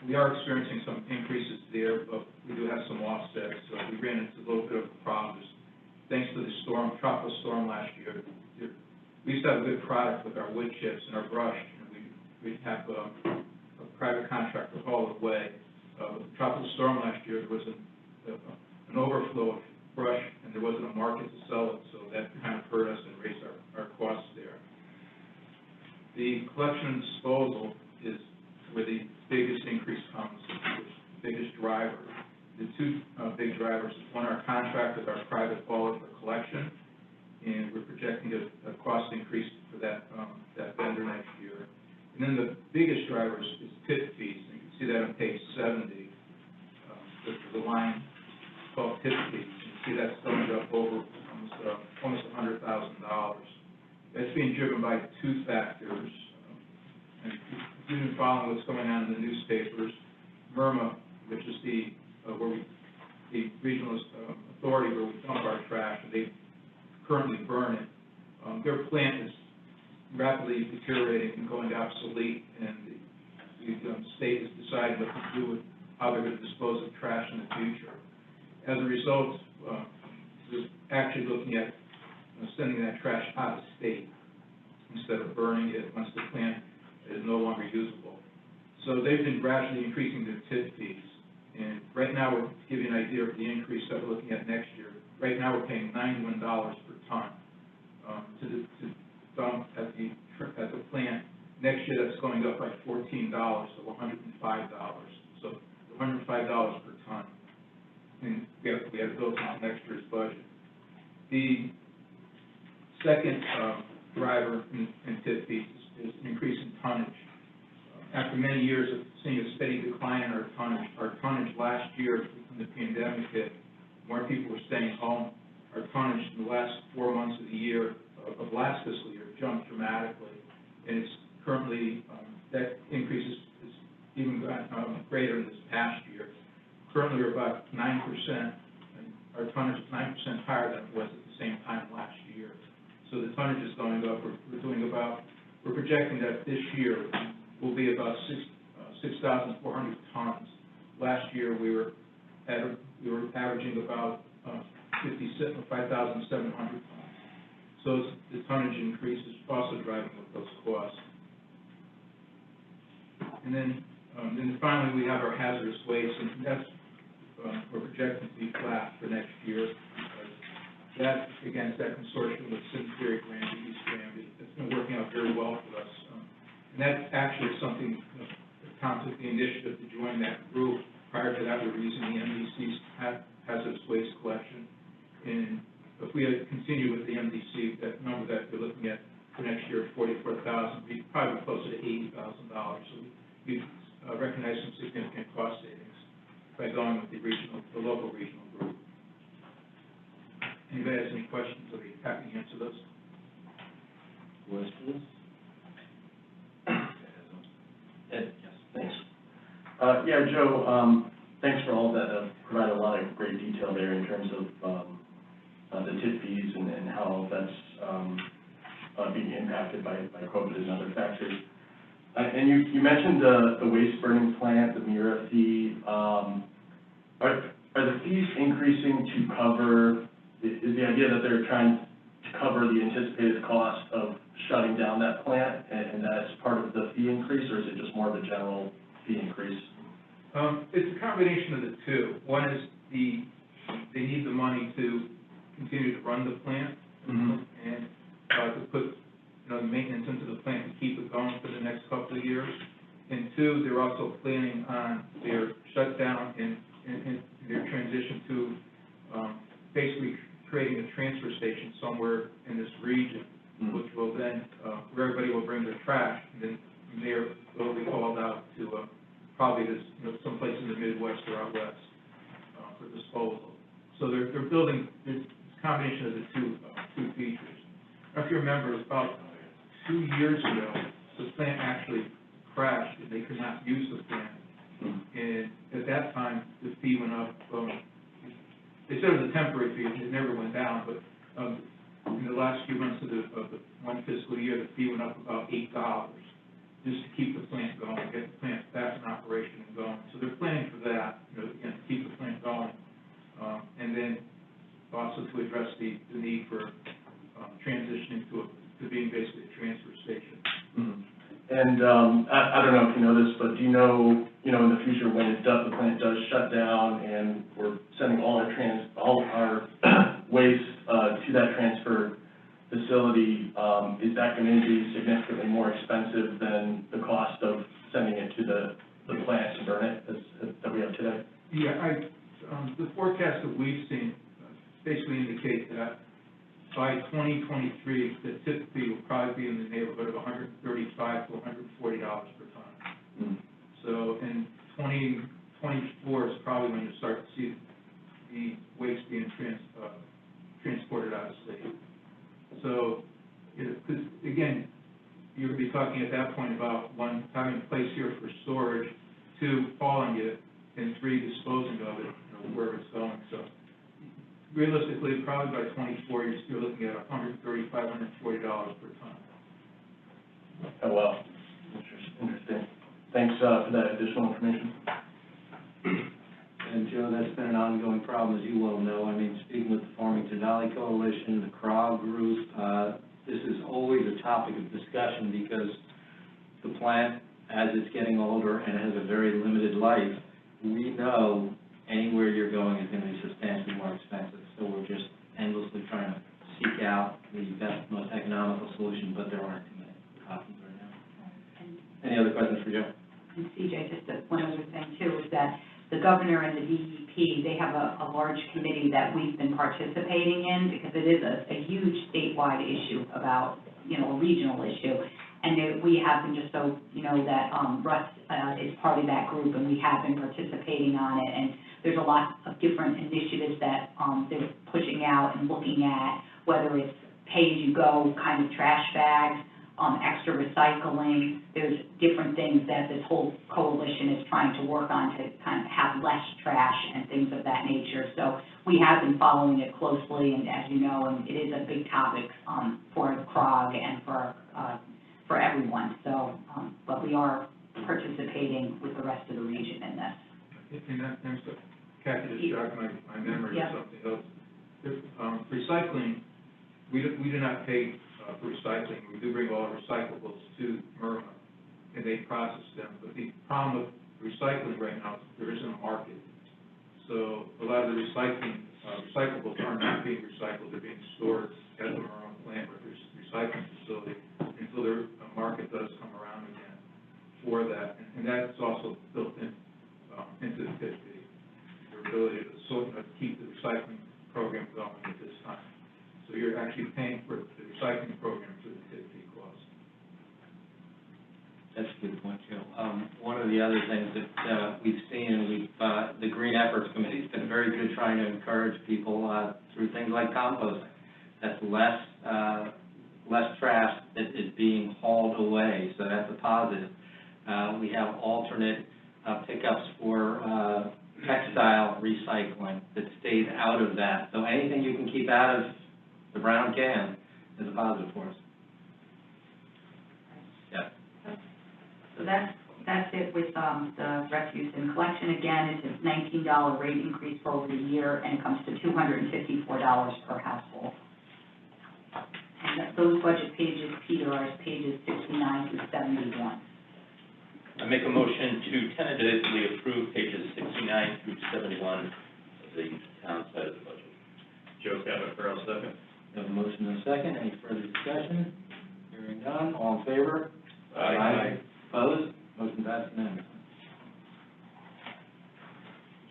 We are experiencing some increases there, but we do have some offsets. So we ran into a little bit of a problem. Thanks to the tropical storm last year, we used to have a good product with our wood chips and our brush. We have a private contractor haul it away. With the tropical storm last year, there was an overflow of brush, and there wasn't a market to sell it, so that kind of hurt us and raised our costs there. The collection and disposal is where the biggest increase comes, the biggest driver. The two big drivers, one, our contract with our private hauler for collection, and we're projecting a cost increase for that vendor next year. And then the biggest driver is tip fees. And you can see that on page 70. The line called tip fees. You can see that's going up over almost $100,000. That's being driven by two factors. And if you've been following what's going on in the newspapers, MIRMA, which is the regional authority where we dump our trash, and they currently burn it. Their plant is rapidly deteriorating and going obsolete, and the state is deciding what to do with how they're going to dispose of trash in the future. As a result, we're actually looking at sending that trash out of state instead of burning it once the plant is no longer usable. So they've been gradually increasing their tip fees. And right now, to give you an idea of the increase that we're looking at next year, right now we're paying $91 per ton to dump at the plant Next year, that's going up by $14, so $105, so $105 per ton. And we have built on next year's budget. The second driver in tip fees is an increase in tonnage. After many years of seeing a steady decline in our tonnage last year when the pandemic hit, more people were staying home. Our tonnage in the last 4 months of the year, of last fiscal year, jumped dramatically. And it's currently, that increase is even greater this past year. Currently, we're about 9%, and our tonnage is 9% higher than it was at the same time last year. So the tonnage is going up. We're projecting that this year will be about 6,400 tons. Last year, we were averaging about 5,700 tons. So the tonnage increase is also driving up those costs. And then finally, we have our hazardous waste, and that's we're projecting to be flat for next year. That, again, is that consortium with Simsbury, Granby, East Granby. That's been working out very well for us. And that's actually something, the town took the initiative to join that group. Prior to that, we were using the MDC's hazardous waste collection. And if we had continued with the MDC, that number that we're looking at for next year, 44,000, we'd probably be closer to $80,000. So we've recognized some significant cost savings by going with the local regional group. Anybody has any questions, I'll be happy to answer those. Questions? Ed, yes, thanks. Yeah, Joe, thanks for all that. Provided a lot of great detail there in terms of the tip fees and how that's being impacted by COVID and other factors. And you mentioned the waste burning plant, the MIRA fee. Are the fees increasing to cover, is the idea that they're trying to cover the anticipated cost of shutting down that plant, and that's part of the fee increase, or is it just more of a general fee increase? It's a combination of the two. One is they need the money to continue to run the plant, and to put the maintenance into the plant to keep it going for the next couple of years. And two, they're also planning on their shutdown and their transition to basically creating a transfer station somewhere in this region, which will then, where everybody will bring their trash, and then from there, it'll be hauled out to probably this, someplace in the Midwest or out west for disposal. So they're building, it's a combination of the two features. Now, if you remember, it was about 2 years ago, the plant actually crashed and they could not use the plant. And at that time, the fee went up. They said it was a temporary fee, it never went down, but in the last few months of the one fiscal year, the fee went up about $8 just to keep the plant going, get the plant back in operation and going. So they're planning for that, again, to keep the plant going. And then also to address the need for transitioning to being basically a transfer station. And I don't know if you know this, but do you know in the future when the plant does shut down and we're sending all our waste to that transfer facility, is that going to be significantly more expensive than the cost of sending it to the plant to burn it that we have today? Yeah, the forecast that we've seen basically indicate that by 2023, the tip fee will probably be in the neighborhood of $135 to $140 per ton. So in 2024 is probably when you start to see the waste being transported out of state. So, because again, you're going to be talking at that point about one, having a place here for storage, two, hauling it, and three, disposing of it, wherever it's going. So realistically, probably by 24, you're still looking at $135, $140 per ton. Oh, wow. Interesting. Thanks for that additional information. And Joe, that's been an ongoing problem, as you well know. I mean, speaking with the Farmington Valley Coalition, the CROG group, this is always a topic of discussion because the plant, as it's getting older and has a very limited life, we know anywhere you're going is going to be substantially more expensive. So we're just endlessly trying to seek out the best, most economical solution, but there aren't too many options right now. a large committee that we've been participating in, because it is a huge statewide issue about, you know, a regional issue. And we have been just so, you know, that Russ is part of that group, and we have been participating on it. And there's a lot of different initiatives that they're pushing out and looking at, whether it's pay-as-you-go kind of trash bags, extra recycling. There's different things that this whole coalition is trying to work on to kind of have less trash and things of that nature. So we have been following it closely, and as you know, and it is a big topic for CROG and for everyone. So, but we are participating with the rest of the region in this. In that sense, Kathy just jogged my memory of something else. Recycling, we do not pay for recycling. We do bring all our recyclables to MIRMA, and they process them. But the problem with recycling right now is there isn't a market. So a lot of the recyclables are not being recycled. They're being stored at the MIRMA plant or there's recycling facility until a market does come around again for that. And that's also built into the tip fee, your ability to keep the recycling program going at this time. So you're actually paying for the recycling program through the tip fee cost. That's a good point, Joe. One of the other things that we've seen, and the Green Efforts Committee has been very good trying to encourage people through things like composting. That's less trash that is being hauled away, so that's a positive. We have alternate pickups for textile recycling that stays out of that. So anything you can keep out of the brown can is a positive for us. Yeah. So that's it with the refuse and collection. Again, it's a $19 rate increase for over the year, and it comes to $254 per household. And those budget pages, Peter, are pages 69 through 71. I make a motion to tentatively approve pages 69 through 71 of the town side of the budget. Joe Cabot, Farrell, second. We have a motion and a second. Any further discussion? Hearing none. All in favor? Aye. Opposed? Motion passed unanimously.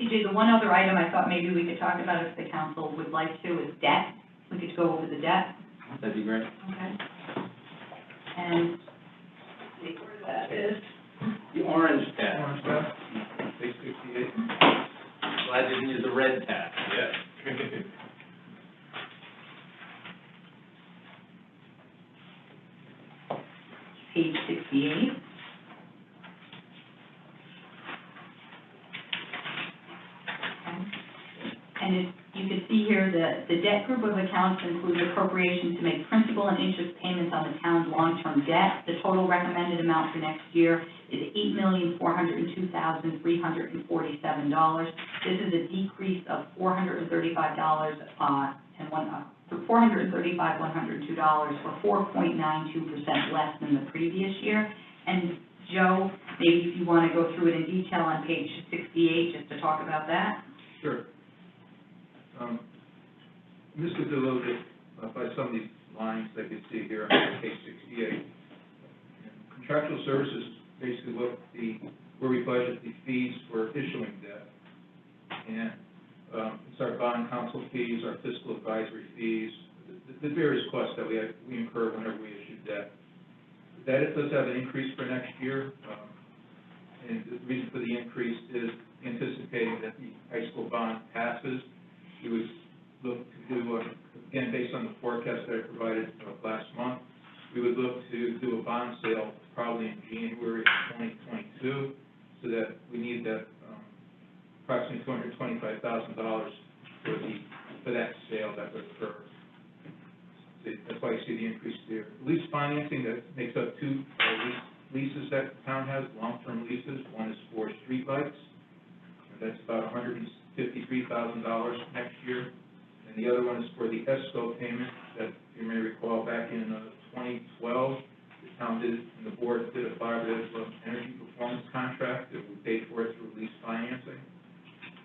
TJ, the one other item I thought maybe we could talk about if the council would like to is debt. We could go over the debt. That'd be great. Okay. And see where that is. The orange tab. Orange tab, page 68. Glad you didn't use the red tab. Yeah. Page 68. And you can see here that the debt group of accounts includes appropriations to make principal and interest payments on the town's long-term debt. The total recommended amount for next year is $8,402,347. This is a decrease of $435,102, or 4.92% less than the previous year. And Joe, maybe if you want to go through it in detail on page 68, just to talk about that. Sure. This is a little bit by some of these lines that you see here on page 68. Contractual services basically where we budget the fees for issuing debt. And it's our bond counsel fees, our fiscal advisory fees, the various costs that we incur whenever we issue debt. That it does have an increase for next year. And the reason for the increase is anticipating that the high school bond passes. We would look to do, again, based on the forecast that I provided last month, we would look to do a bond sale probably in January of 2022, so that we need that approximately $225,000 for that sale that would occur. So that's why you see the increase there. Lease financing, that makes up two leases that the town has, long-term leases. One is for streetlights, and that's about $153,000 next year. And the other one is for the ESCO payment that you may recall back in 2012, the town did, and the board did a collaborative energy performance contract that we paid for it through lease financing.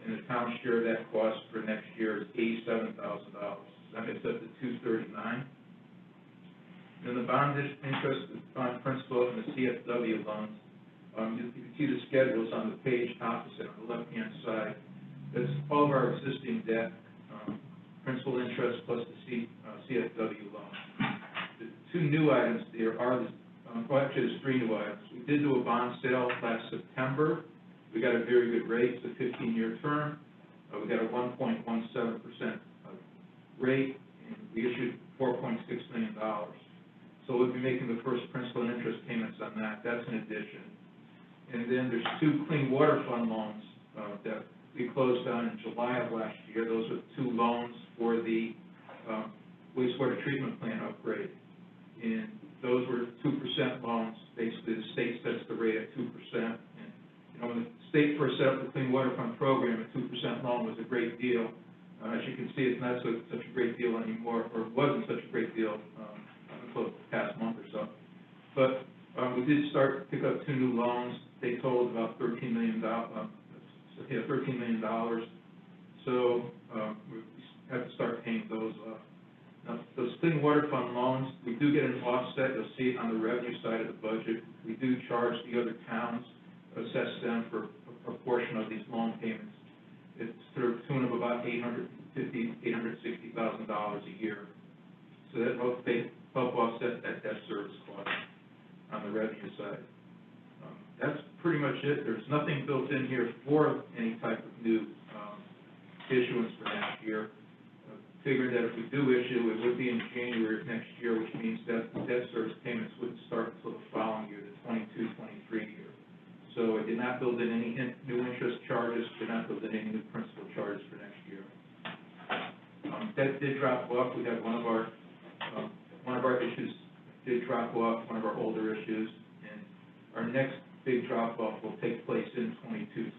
And the town's share of that cost for next year is $87,000. That makes up to $239,000. Then the bond interest, the bond principal, and the CFW loans. You can see the schedules on the page opposite on the left-hand side. That's all of our existing debt, principal interest plus the CFW loan. The two new items there are, well, actually, there's three new items. We did do a bond sale last September. We got a very good rate, it's a 15-year term. We got a 1.17% rate, and we issued $4.6 million. So we'll be making the first principal and interest payments on that. That's an addition. And then there's two Clean Water Fund loans that we closed on in July of last year. Those are two loans for the wastewater treatment plant upgrade. And those were 2% loans. Basically, the state sets the rate at 2%. And, you know, when the state first set up the Clean Water Fund program, a 2% loan was a great deal. As you can see, it's not such a great deal anymore, or it wasn't such a great deal until the past month or so. But we did start to pick up two new loans. They totaled about $13 million. $13 million. So we have to start paying those off. Now, those Clean Water Fund loans, we do get an offset. You'll see it on the revenue side of the budget. We do charge the other towns, assess them for a portion of these loan payments. It's to the tune of about $860,000 a year. So that help offset that debt service cost on the revenue side. That's pretty much it. There's nothing built in here for any type of new issuance for next year. Figured that if we do issue, it would be in January of next year, which means that the debt service payments wouldn't start until the following year, the 22-23 year. So it did not build in any new interest charges, did not build in any new principal charges for next year. Debt did drop off. We had one of our issues did drop off, one of our older issues, and our next big drop off will take place in 22-23.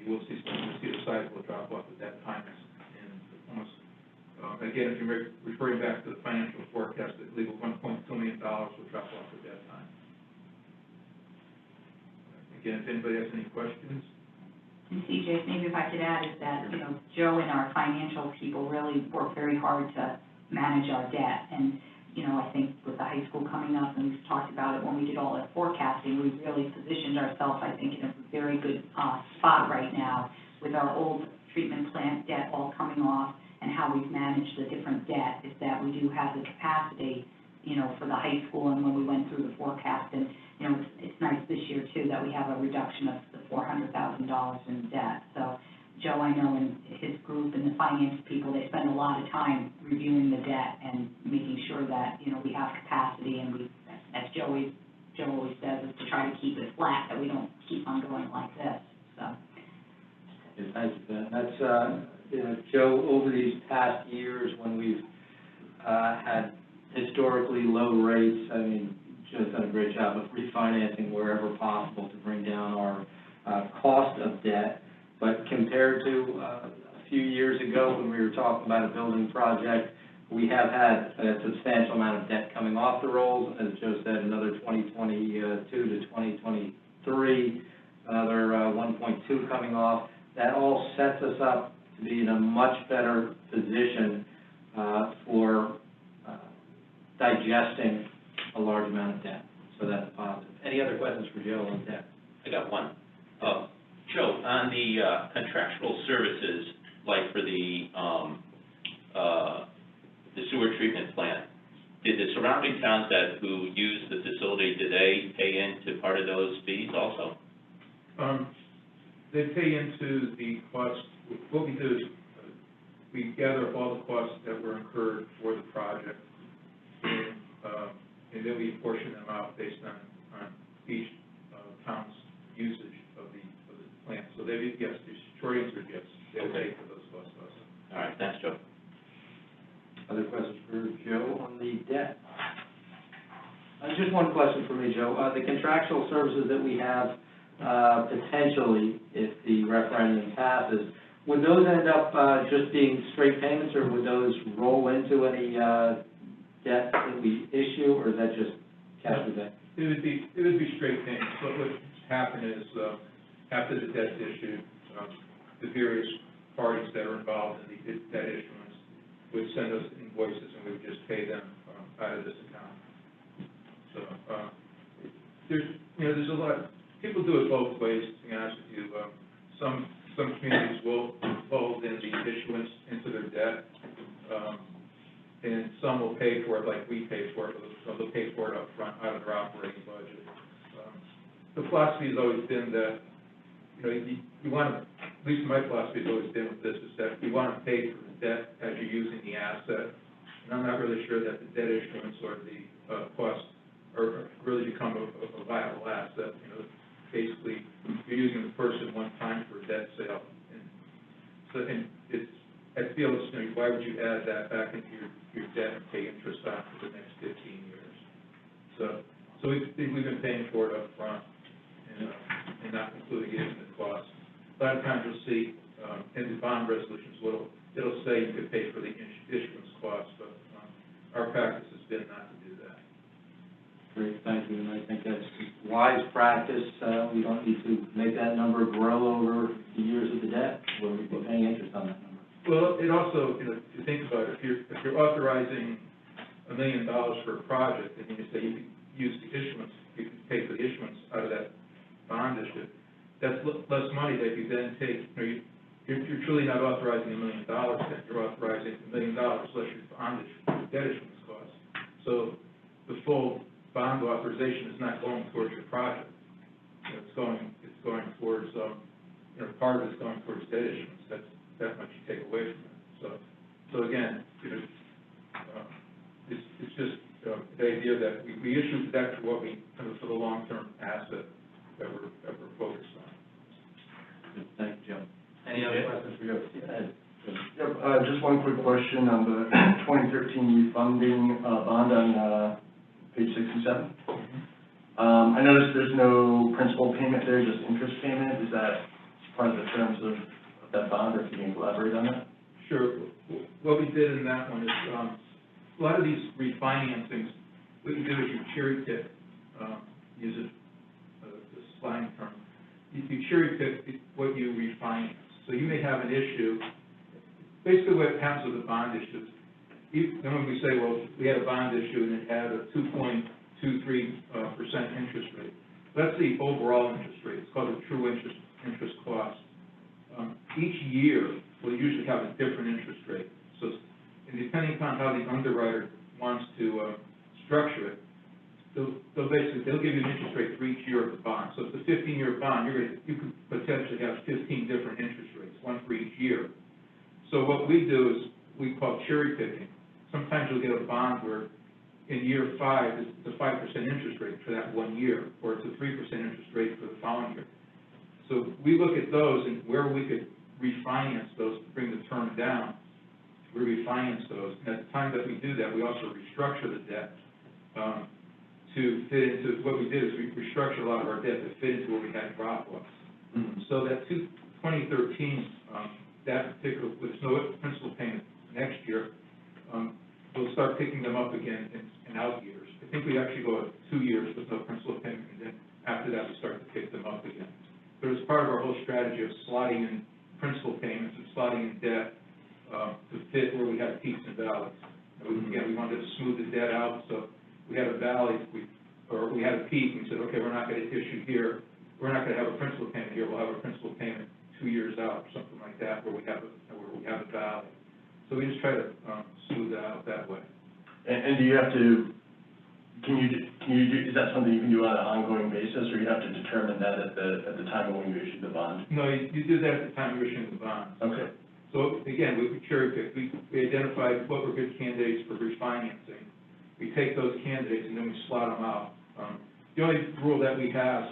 You will see a sizable drop off at that time. Again, if you're referring back to the financial forecast, I believe $1.2 million will drop off at that time. Again, if anybody has any questions. And CJ, maybe if I could add is that, you know, Joe and our financial people really work very hard to manage our debt. And, you know, I think with the high school coming up, and we've talked about it when we did all that forecasting, we really positioned ourselves, I think, in a very good spot right now with our old treatment plant debt all coming off, and how we've managed the different debt is that we do have the capacity, you know, for the high school. And when we went through the forecast, and, you know, it's nice this year too that we have a reduction of the $400,000 in debt. So Joe, I know, and his group and the finance people, they spend a lot of time reviewing the debt and making sure that, you know, we have capacity, and we, as Joe always says, is to try to keep it flat, that we don't keep on going like this, so. Thank you, Ben. That's, you know, Joe, over these past years when we've had historically low rates, I mean, Joe's done a great job of refinancing wherever possible to bring down our cost of debt. But compared to a few years ago when we were talking about a building project, we have had a substantial amount of debt coming off the rolls. As Joe said, another 2022 to 2023, another 1.2 coming off. That all sets us up to be in a much better position for digesting a large amount of debt. So that's positive. Any other questions for Joe on debt? I got one. Joe, on the contractual services, like for the sewer treatment plant, did the surrounding towns who use the facility, did they pay into part of those fees also? They pay into the cost. What we do is we gather all the costs that were incurred for the project, and then we portion them out based on each town's usage of the plant. So they, yes, the short answer is yes, they pay for those costs also. All right, thanks, Joe. Other questions for Joe on the debt? Just one question for me, Joe. The contractual services that we have potentially, if the referendum passes, would those end up just being straight payments, or would those roll into any debt that we issue, or is that just cash with that? It would be straight payments. What would happen is after the debt's issued, the various parties that are involved in the debt issuance would send us invoices, and we would just pay them out of this account. So there's a lot. People do it both ways, to be honest with you. Some some communities will fold in the issuance into their debt, and some will pay for it like we pay for it, so they'll pay for it up front out of their operating budget. The philosophy has always been that, you know, you want to, at least my philosophy has always been with this, is that you want to pay for the debt as you're using the asset. And I'm not really sure that the debt issuance or the cost are really become a viable asset. You know, basically, you're using the person one time for a debt sale. And so, and it's, I feel it's, you know, why would you add that back into your debt and pay interest on for the next 15 years? So we've been paying for it up front and not including it in the cost. A lot of times you'll see in the bond resolutions, it'll say you could pay for the issuance cost, but our practice has been not to do that. Great, thank you, and I think that's wise practice. We don't need to make that number grow over the years of the debt, where we've been paying interest on that number. Well, it also, you know, if you think about it, if you're authorizing $1 million for a project, and you say you could use the issuance, you could pay for the issuance out of that bond issue, that's less money that you then take. You know, you're truly not authorizing $1 million, then you're authorizing $1 million less your bond issue, debt issuance costs. So the full bond authorization is not going towards your project. You know, it's going towards, you know, part of it's going towards debt issuance. That's that much you take away from it. So again, you know, it's just the idea that we issue the debt for what we, for the long-term asset that we're focused on. Thank you, Jim. Any other questions for you? Yep, just one quick question on the 2013 refunding bond on page 67. I noticed there's no principal payment there, just interest payment. Is that part of the terms of that bond, or if you can elaborate on that? Sure. What we did in that one is, a lot of these refinancings, what you do is you cherry pick, use the slang term, you cherry pick what you refinance. So you may have an issue, basically what happens with the bond issues, then when we say, well, we had a bond issue and it had a 2.23% interest rate. That's the overall interest rate. It's called the true interest cost. Each year, we'll usually have a different interest rate. So, and depending upon how the underwriter wants to structure it, they'll give you an interest rate for each year of the bond. So if it's a 15-year bond, you could potentially have 15 different interest rates, one for each year. So what we do is we call cherry picking. Sometimes you'll get a bond where in year 5, it's a 5% interest rate for that 1 year, or it's a 3% interest rate for the following year. So we look at those and where we could refinance those to bring the term down, we refinance those. And at the time that we do that, we also restructure the debt to fit into, what we did is we restructured a lot of our debt to fit into where we had drop-offs. So that 2013, that particular, with no principal payment next year, we'll start picking them up again in out years. I think we actually go 2 years with no principal payment, and then after that we start to pick them up again. But as part of our whole strategy of slotting in principal payments and slotting in debt to fit where we had peaks and valleys. Again, we wanted to smooth the debt out, so we had a valley, we had a peak, and we said, okay, we're not going to issue here, we're not going to have a principal payment here, we'll have a principal payment 2 years out, or something like that, where we have a valley. So we just try to smooth it out that way. And do you have to, can you do, is that something you can do on an ongoing basis, or you have to determine that at the time of when you issue the bond? No, you do that at the time you're issuing the bond. Okay. So again, we cherry picked. We identified what were good candidates for refinancing. We take those candidates and then we slot them out. The only rule that we have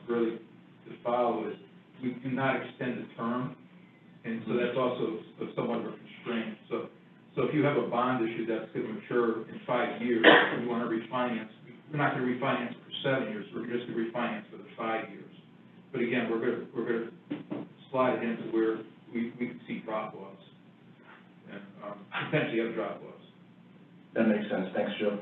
really to follow is we do not extend the term, and so that's also somewhat of a constraint. So if you have a bond issue that's going to mature in 5 years, and you want to refinance, we're not going to refinance for 7 years. We're just going to refinance for the 5 years. But again, we're going to slide it into where we can see drop-offs and potentially have drop-offs. That makes sense. Thanks, Joe.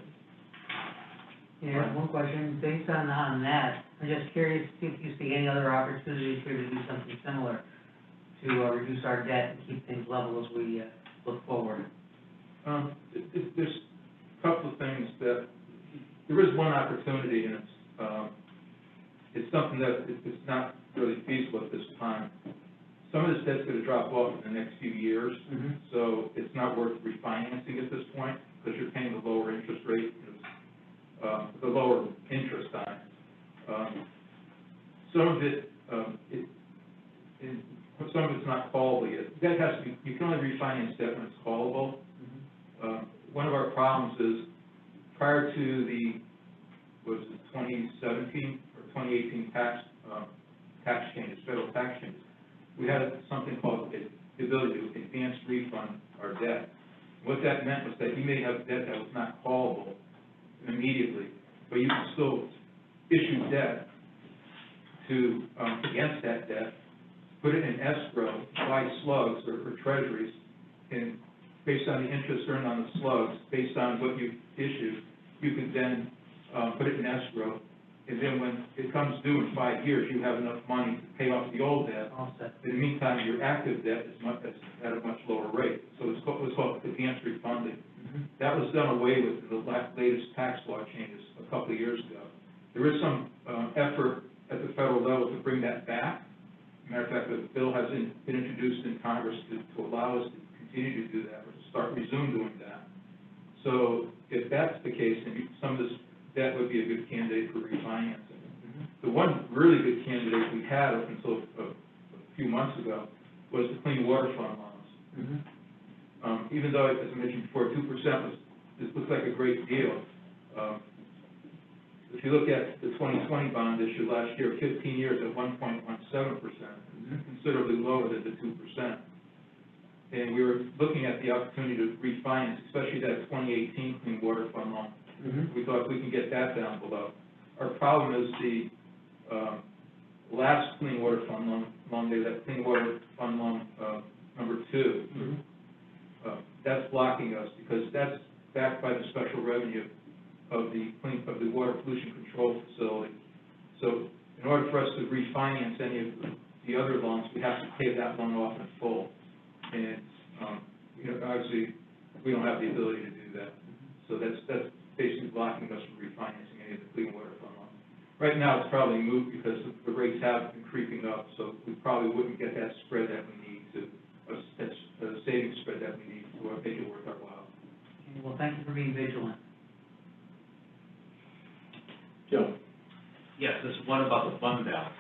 Yeah, one question. Based on that, I'm just curious if you see any other opportunities here to do something similar to reduce our debt and keep things level as we look forward. There's a couple of things that, there is one opportunity, and it's something that it's not really feasible at this time. some of this debt's gonna drop off in the next few years, so it's not worth refinancing at this point, because you're paying the lower interest rate, the lower interest on it. Some of it, some of it's not callable yet. That has to be, you can only refinance debt when it's callable. One of our problems is, prior to the, was it 2017 or 2018 tax changes, federal tax changes, we had something called the ability to advance refund our debt. What that meant was that you may have debt that was not callable immediately, but you can still issue debt to, against that debt, put it in escrow, buy slugs or treasuries, and based on the interest earned on the slugs, based on what you issued, you could then put it in escrow, and then when it comes due in 5 years, you have enough money to pay off the old debt. In the meantime, your active debt is at a much lower rate. So it's called advanced refunding. That was done away with in the latest tax law changes a couple of years ago. There is some effort at the federal level to bring that back. Matter of fact, the bill has been introduced in Congress to allow us to continue to do that, or to resume doing that. So if that's the case, then some of this debt would be a good candidate for refinancing. The one really good candidate we had up until a few months ago was the Clean Water Fund loans. Even though, as I mentioned before, 2% looks like a great deal. If you look at the 2020 bond issue last year, 15 years at 1.17%, considerably lower than the 2%. And we were looking at the opportunity to refinance, especially that 2018 Clean Water Fund loan. We thought we can get that down below. Our problem is the last Clean Water Fund loan there, that Clean Water Fund loan number 2. That's blocking us because that's backed by the special revenue of the water pollution control facility. So in order for us to refinance any of the other loans, we have to pay that loan off in full. And obviously, we don't have the ability to do that. So that's basically blocking us from refinancing any of the Clean Water Fund loans. Right now, it's probably moot because the rates have been creeping up, so we probably wouldn't get that spread that we need to, a savings spread that we need to make it worth our while. Okay, well, thank you for being vigilant. Joe? Yes, this one about the fund balance.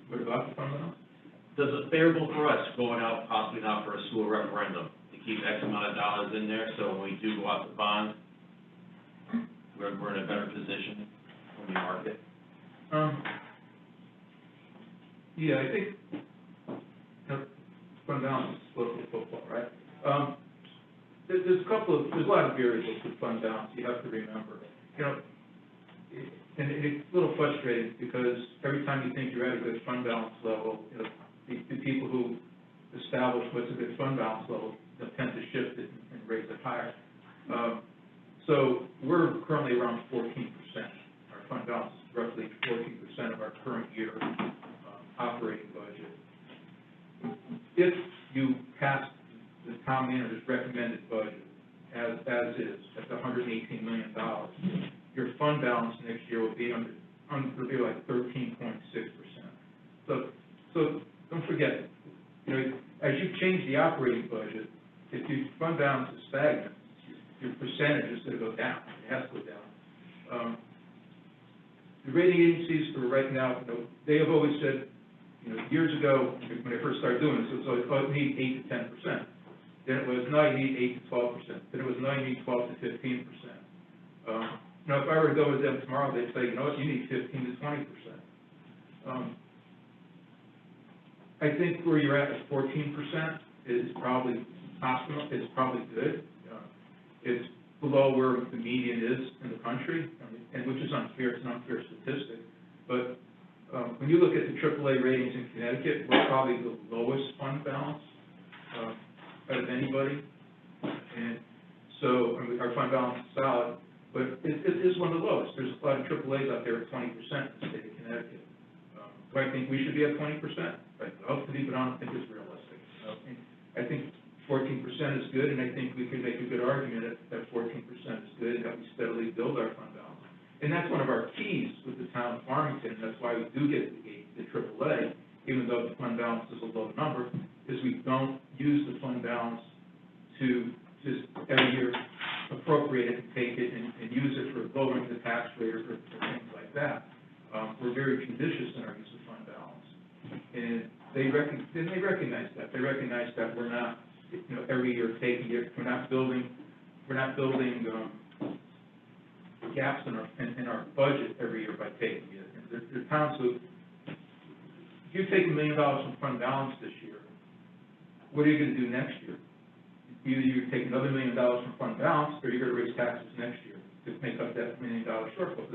What about the fund balance? Does it favorable for us going out, possibly now for a school referendum, to keep X amount of dollars in there, so when we do go out to bond, we're in a better position when we market? Yeah, I think, fund balance is political football, right? There's a lot of variables with fund balance you have to remember. And it's a little frustrating because every time you think you're at a good fund balance level, the people who establish what's a good fund balance level tend to shift it and raise it higher. So we're currently around 14%. Our fund balance is roughly 14% of our current year operating budget. If you pass the town manager's recommended budget as is, at $118 million, your fund balance next year will be like 13.6%. So don't forget, as you change the operating budget, if your fund balance is stagnant, your percentage is going to go down. It has to go down. The rating agencies for right now, they have always said, years ago when I first started doing this, it was always, oh, you need 8 to 10%. Then it was, no, you need 8 to 12%. Then it was, no, you need 12 to 15%. If I were to go with them tomorrow, they'd say, you know what, you need 15 to 20%. I think where you're at 14% is probably optimal. It's probably good. It's below where the median is in the country, and which is unfair. It's an unfair statistic. But when you look at the AAA ratings in Connecticut, we're probably the lowest fund balance out of anybody. And so our fund balance is solid. But it is one of the lowest. There's a lot of AAAs out there at 20% in the state of Connecticut. Do I think we should be at 20%? I'd love to be, but I don't think it's realistic. I think 14% is good, and I think we can make a good argument that 14% is good, and that we steadily build our fund balance. And that's one of our keys with the town of Farmington. That's why we do get the AAA, even though the fund balance is a low number, is we don't use the fund balance to just every year appropriate it and take it and use it for lowering the tax rate or things like that. We're very judicious in our use of fund balance. And they recognize that. They recognize that we're not, every year taking it, we're not building gaps in our budget every year by taking it. And there are times if you take $1 million from fund balance this year, what are you going to do next year? Either you take another $1 million from fund balance, or you're going to raise taxes next year to make up that $1 million shortfall.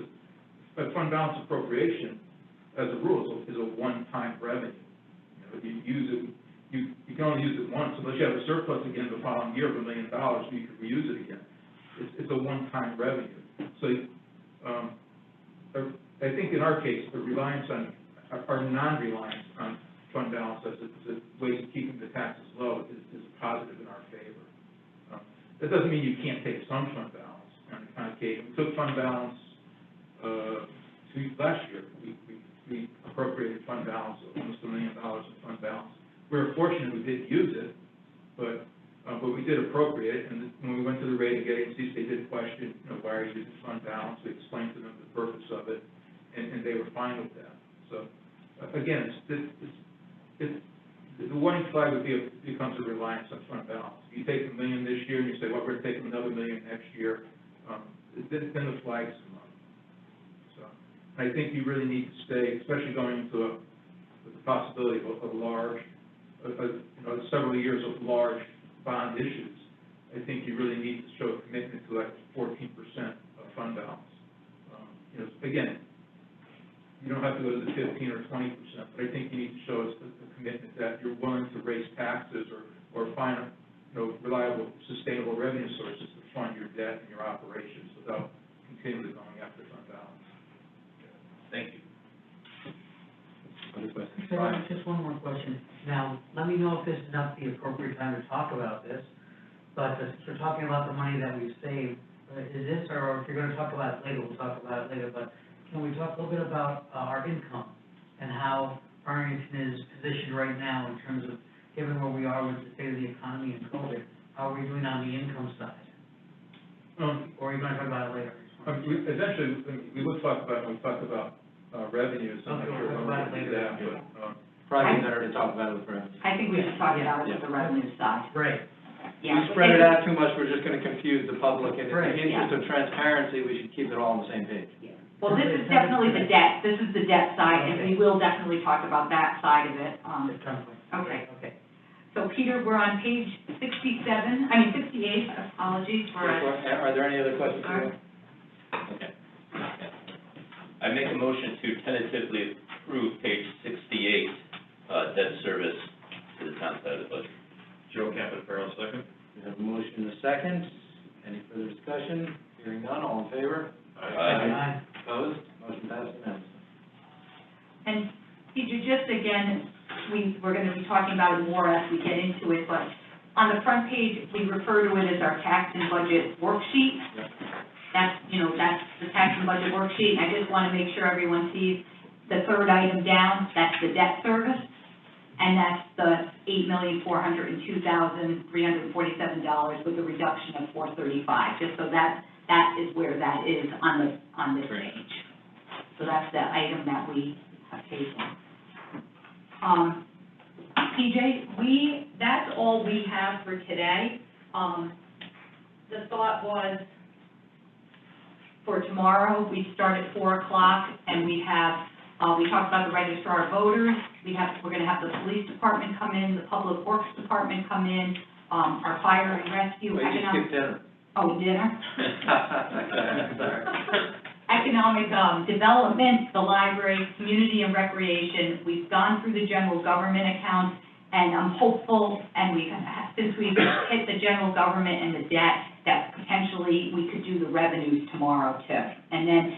But fund balance appropriation, as a rule, is a one-time revenue. You use it, you can only use it once, unless you have a surplus again the following year of $1 million, you can reuse it again. It's a one-time revenue. So, I think in our case, the reliance on, our non-reliance on fund balance as a way of keeping the taxes low is positive in our favor. That doesn't mean you can't take some fund balance on occasion. We took fund balance last year. We appropriated fund balance, almost $1 million in fund balance. We were fortunate we didn't use it, but we did appropriate it. And when we went to the rating agencies, they did question, why are you using fund balance? We explained to them the purpose of it, and they were fine with that. So, again, the warning flag becomes a reliance on fund balance. If you take $1 million this year and you say, well, we're going to take another $1 million next year, then the flags come up. So, I think you really need to stay, especially going into with the possibility of large, several years of large bond issues. I think you really need to show a commitment to like 14% of fund balance. Again, you don't have to go to the 15 or 20%, but I think you need to show us a commitment that you're willing to raise taxes or find reliable, sustainable revenue sources to fund your debt and your operations without continually going after fund balance. Thank you. Other questions? Just one more question. Now, let me know if this is not the appropriate time to talk about this, but since we're talking about the money that we've saved, is this, or if you're going to talk about it later, we'll talk about it later, but can we talk a little bit about our income and how Farmington is positioned right now in terms of, given where we are with the state of the economy and COVID, how are we doing on the income side? Or are you going to talk about it later? Eventually, we will talk about it when we talk about revenues. I'm not sure when we're going to do that, but probably better to talk about it with revenues. I think we should talk about it with the revenue side. Right. Yeah. We spread it out too much, we're just going to confuse the public, and in Right. the interest of transparency, we should keep it all on the same page. Well, this is definitely the debt, this is the debt side, and we will definitely talk about that side of it. Okay. So Peter, we're on page 68, apologies for. Are there any other questions? Okay. I make a motion to tentatively approve page 68, debt service to the town side of the budget. Joe Capitano, second. We have a motion and a second. Any further discussion? Hearing none, all in favor? Aye. Opposed? Motion passes unanimously. And Peter, just again, we're going to be talking about it more as we get into it, but on the front page, we refer to it as our tax and budget worksheet. That's the tax and budget worksheet. I just want to make sure everyone sees the third item down, that's the debt service, and that's the $8,402,347 with a reduction of $435, just so that is where that is on this page. So that's the item that we have paid for. PJ, that's all we have for today. The thought was for tomorrow, we start at 4 o'clock and we talked about the registrar of voters. We're going to have the police department come in, the public works department come in, our fire and rescue. Wait, you skipped dinner. Oh, dinner? Economic development, the library, community and recreation. We've gone through the general government accounts, and I'm hopeful, and since we've hit the general government and the debt, that potentially we could do the revenues tomorrow too. And then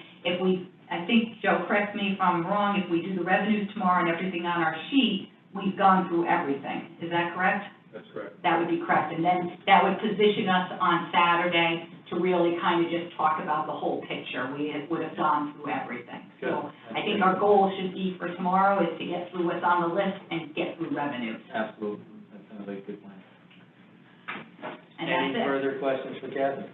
I think, Joe, correct me if I'm wrong, if we do the revenues tomorrow and everything on our sheet, we've gone through everything. Is that correct? That's correct. That would be correct. And then that would position us on Saturday to really kind of just talk about the whole picture. We would have gone through everything. So I think our goal should be for tomorrow is to get through what's on the list and get through revenue. Absolutely, that sounds like a good plan. And Any that's it. further questions for Kathy?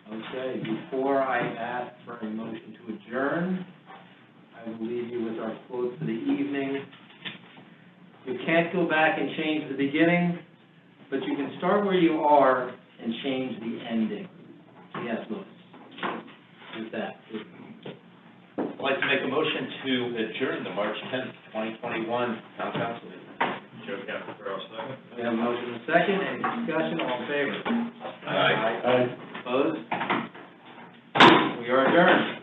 Okay, before I ask for a motion to adjourn, I will leave you with our quote for the evening. You can't go back and change the beginning, but you can start where you are and change the ending. Yes, Louis. With that. I'd like to make a motion to adjourn the March 10th, 2021 town council meeting. Joe Capitaro, second. We have a motion and a second. Any discussion? All in favor? Aye. Opposed? We are adjourned.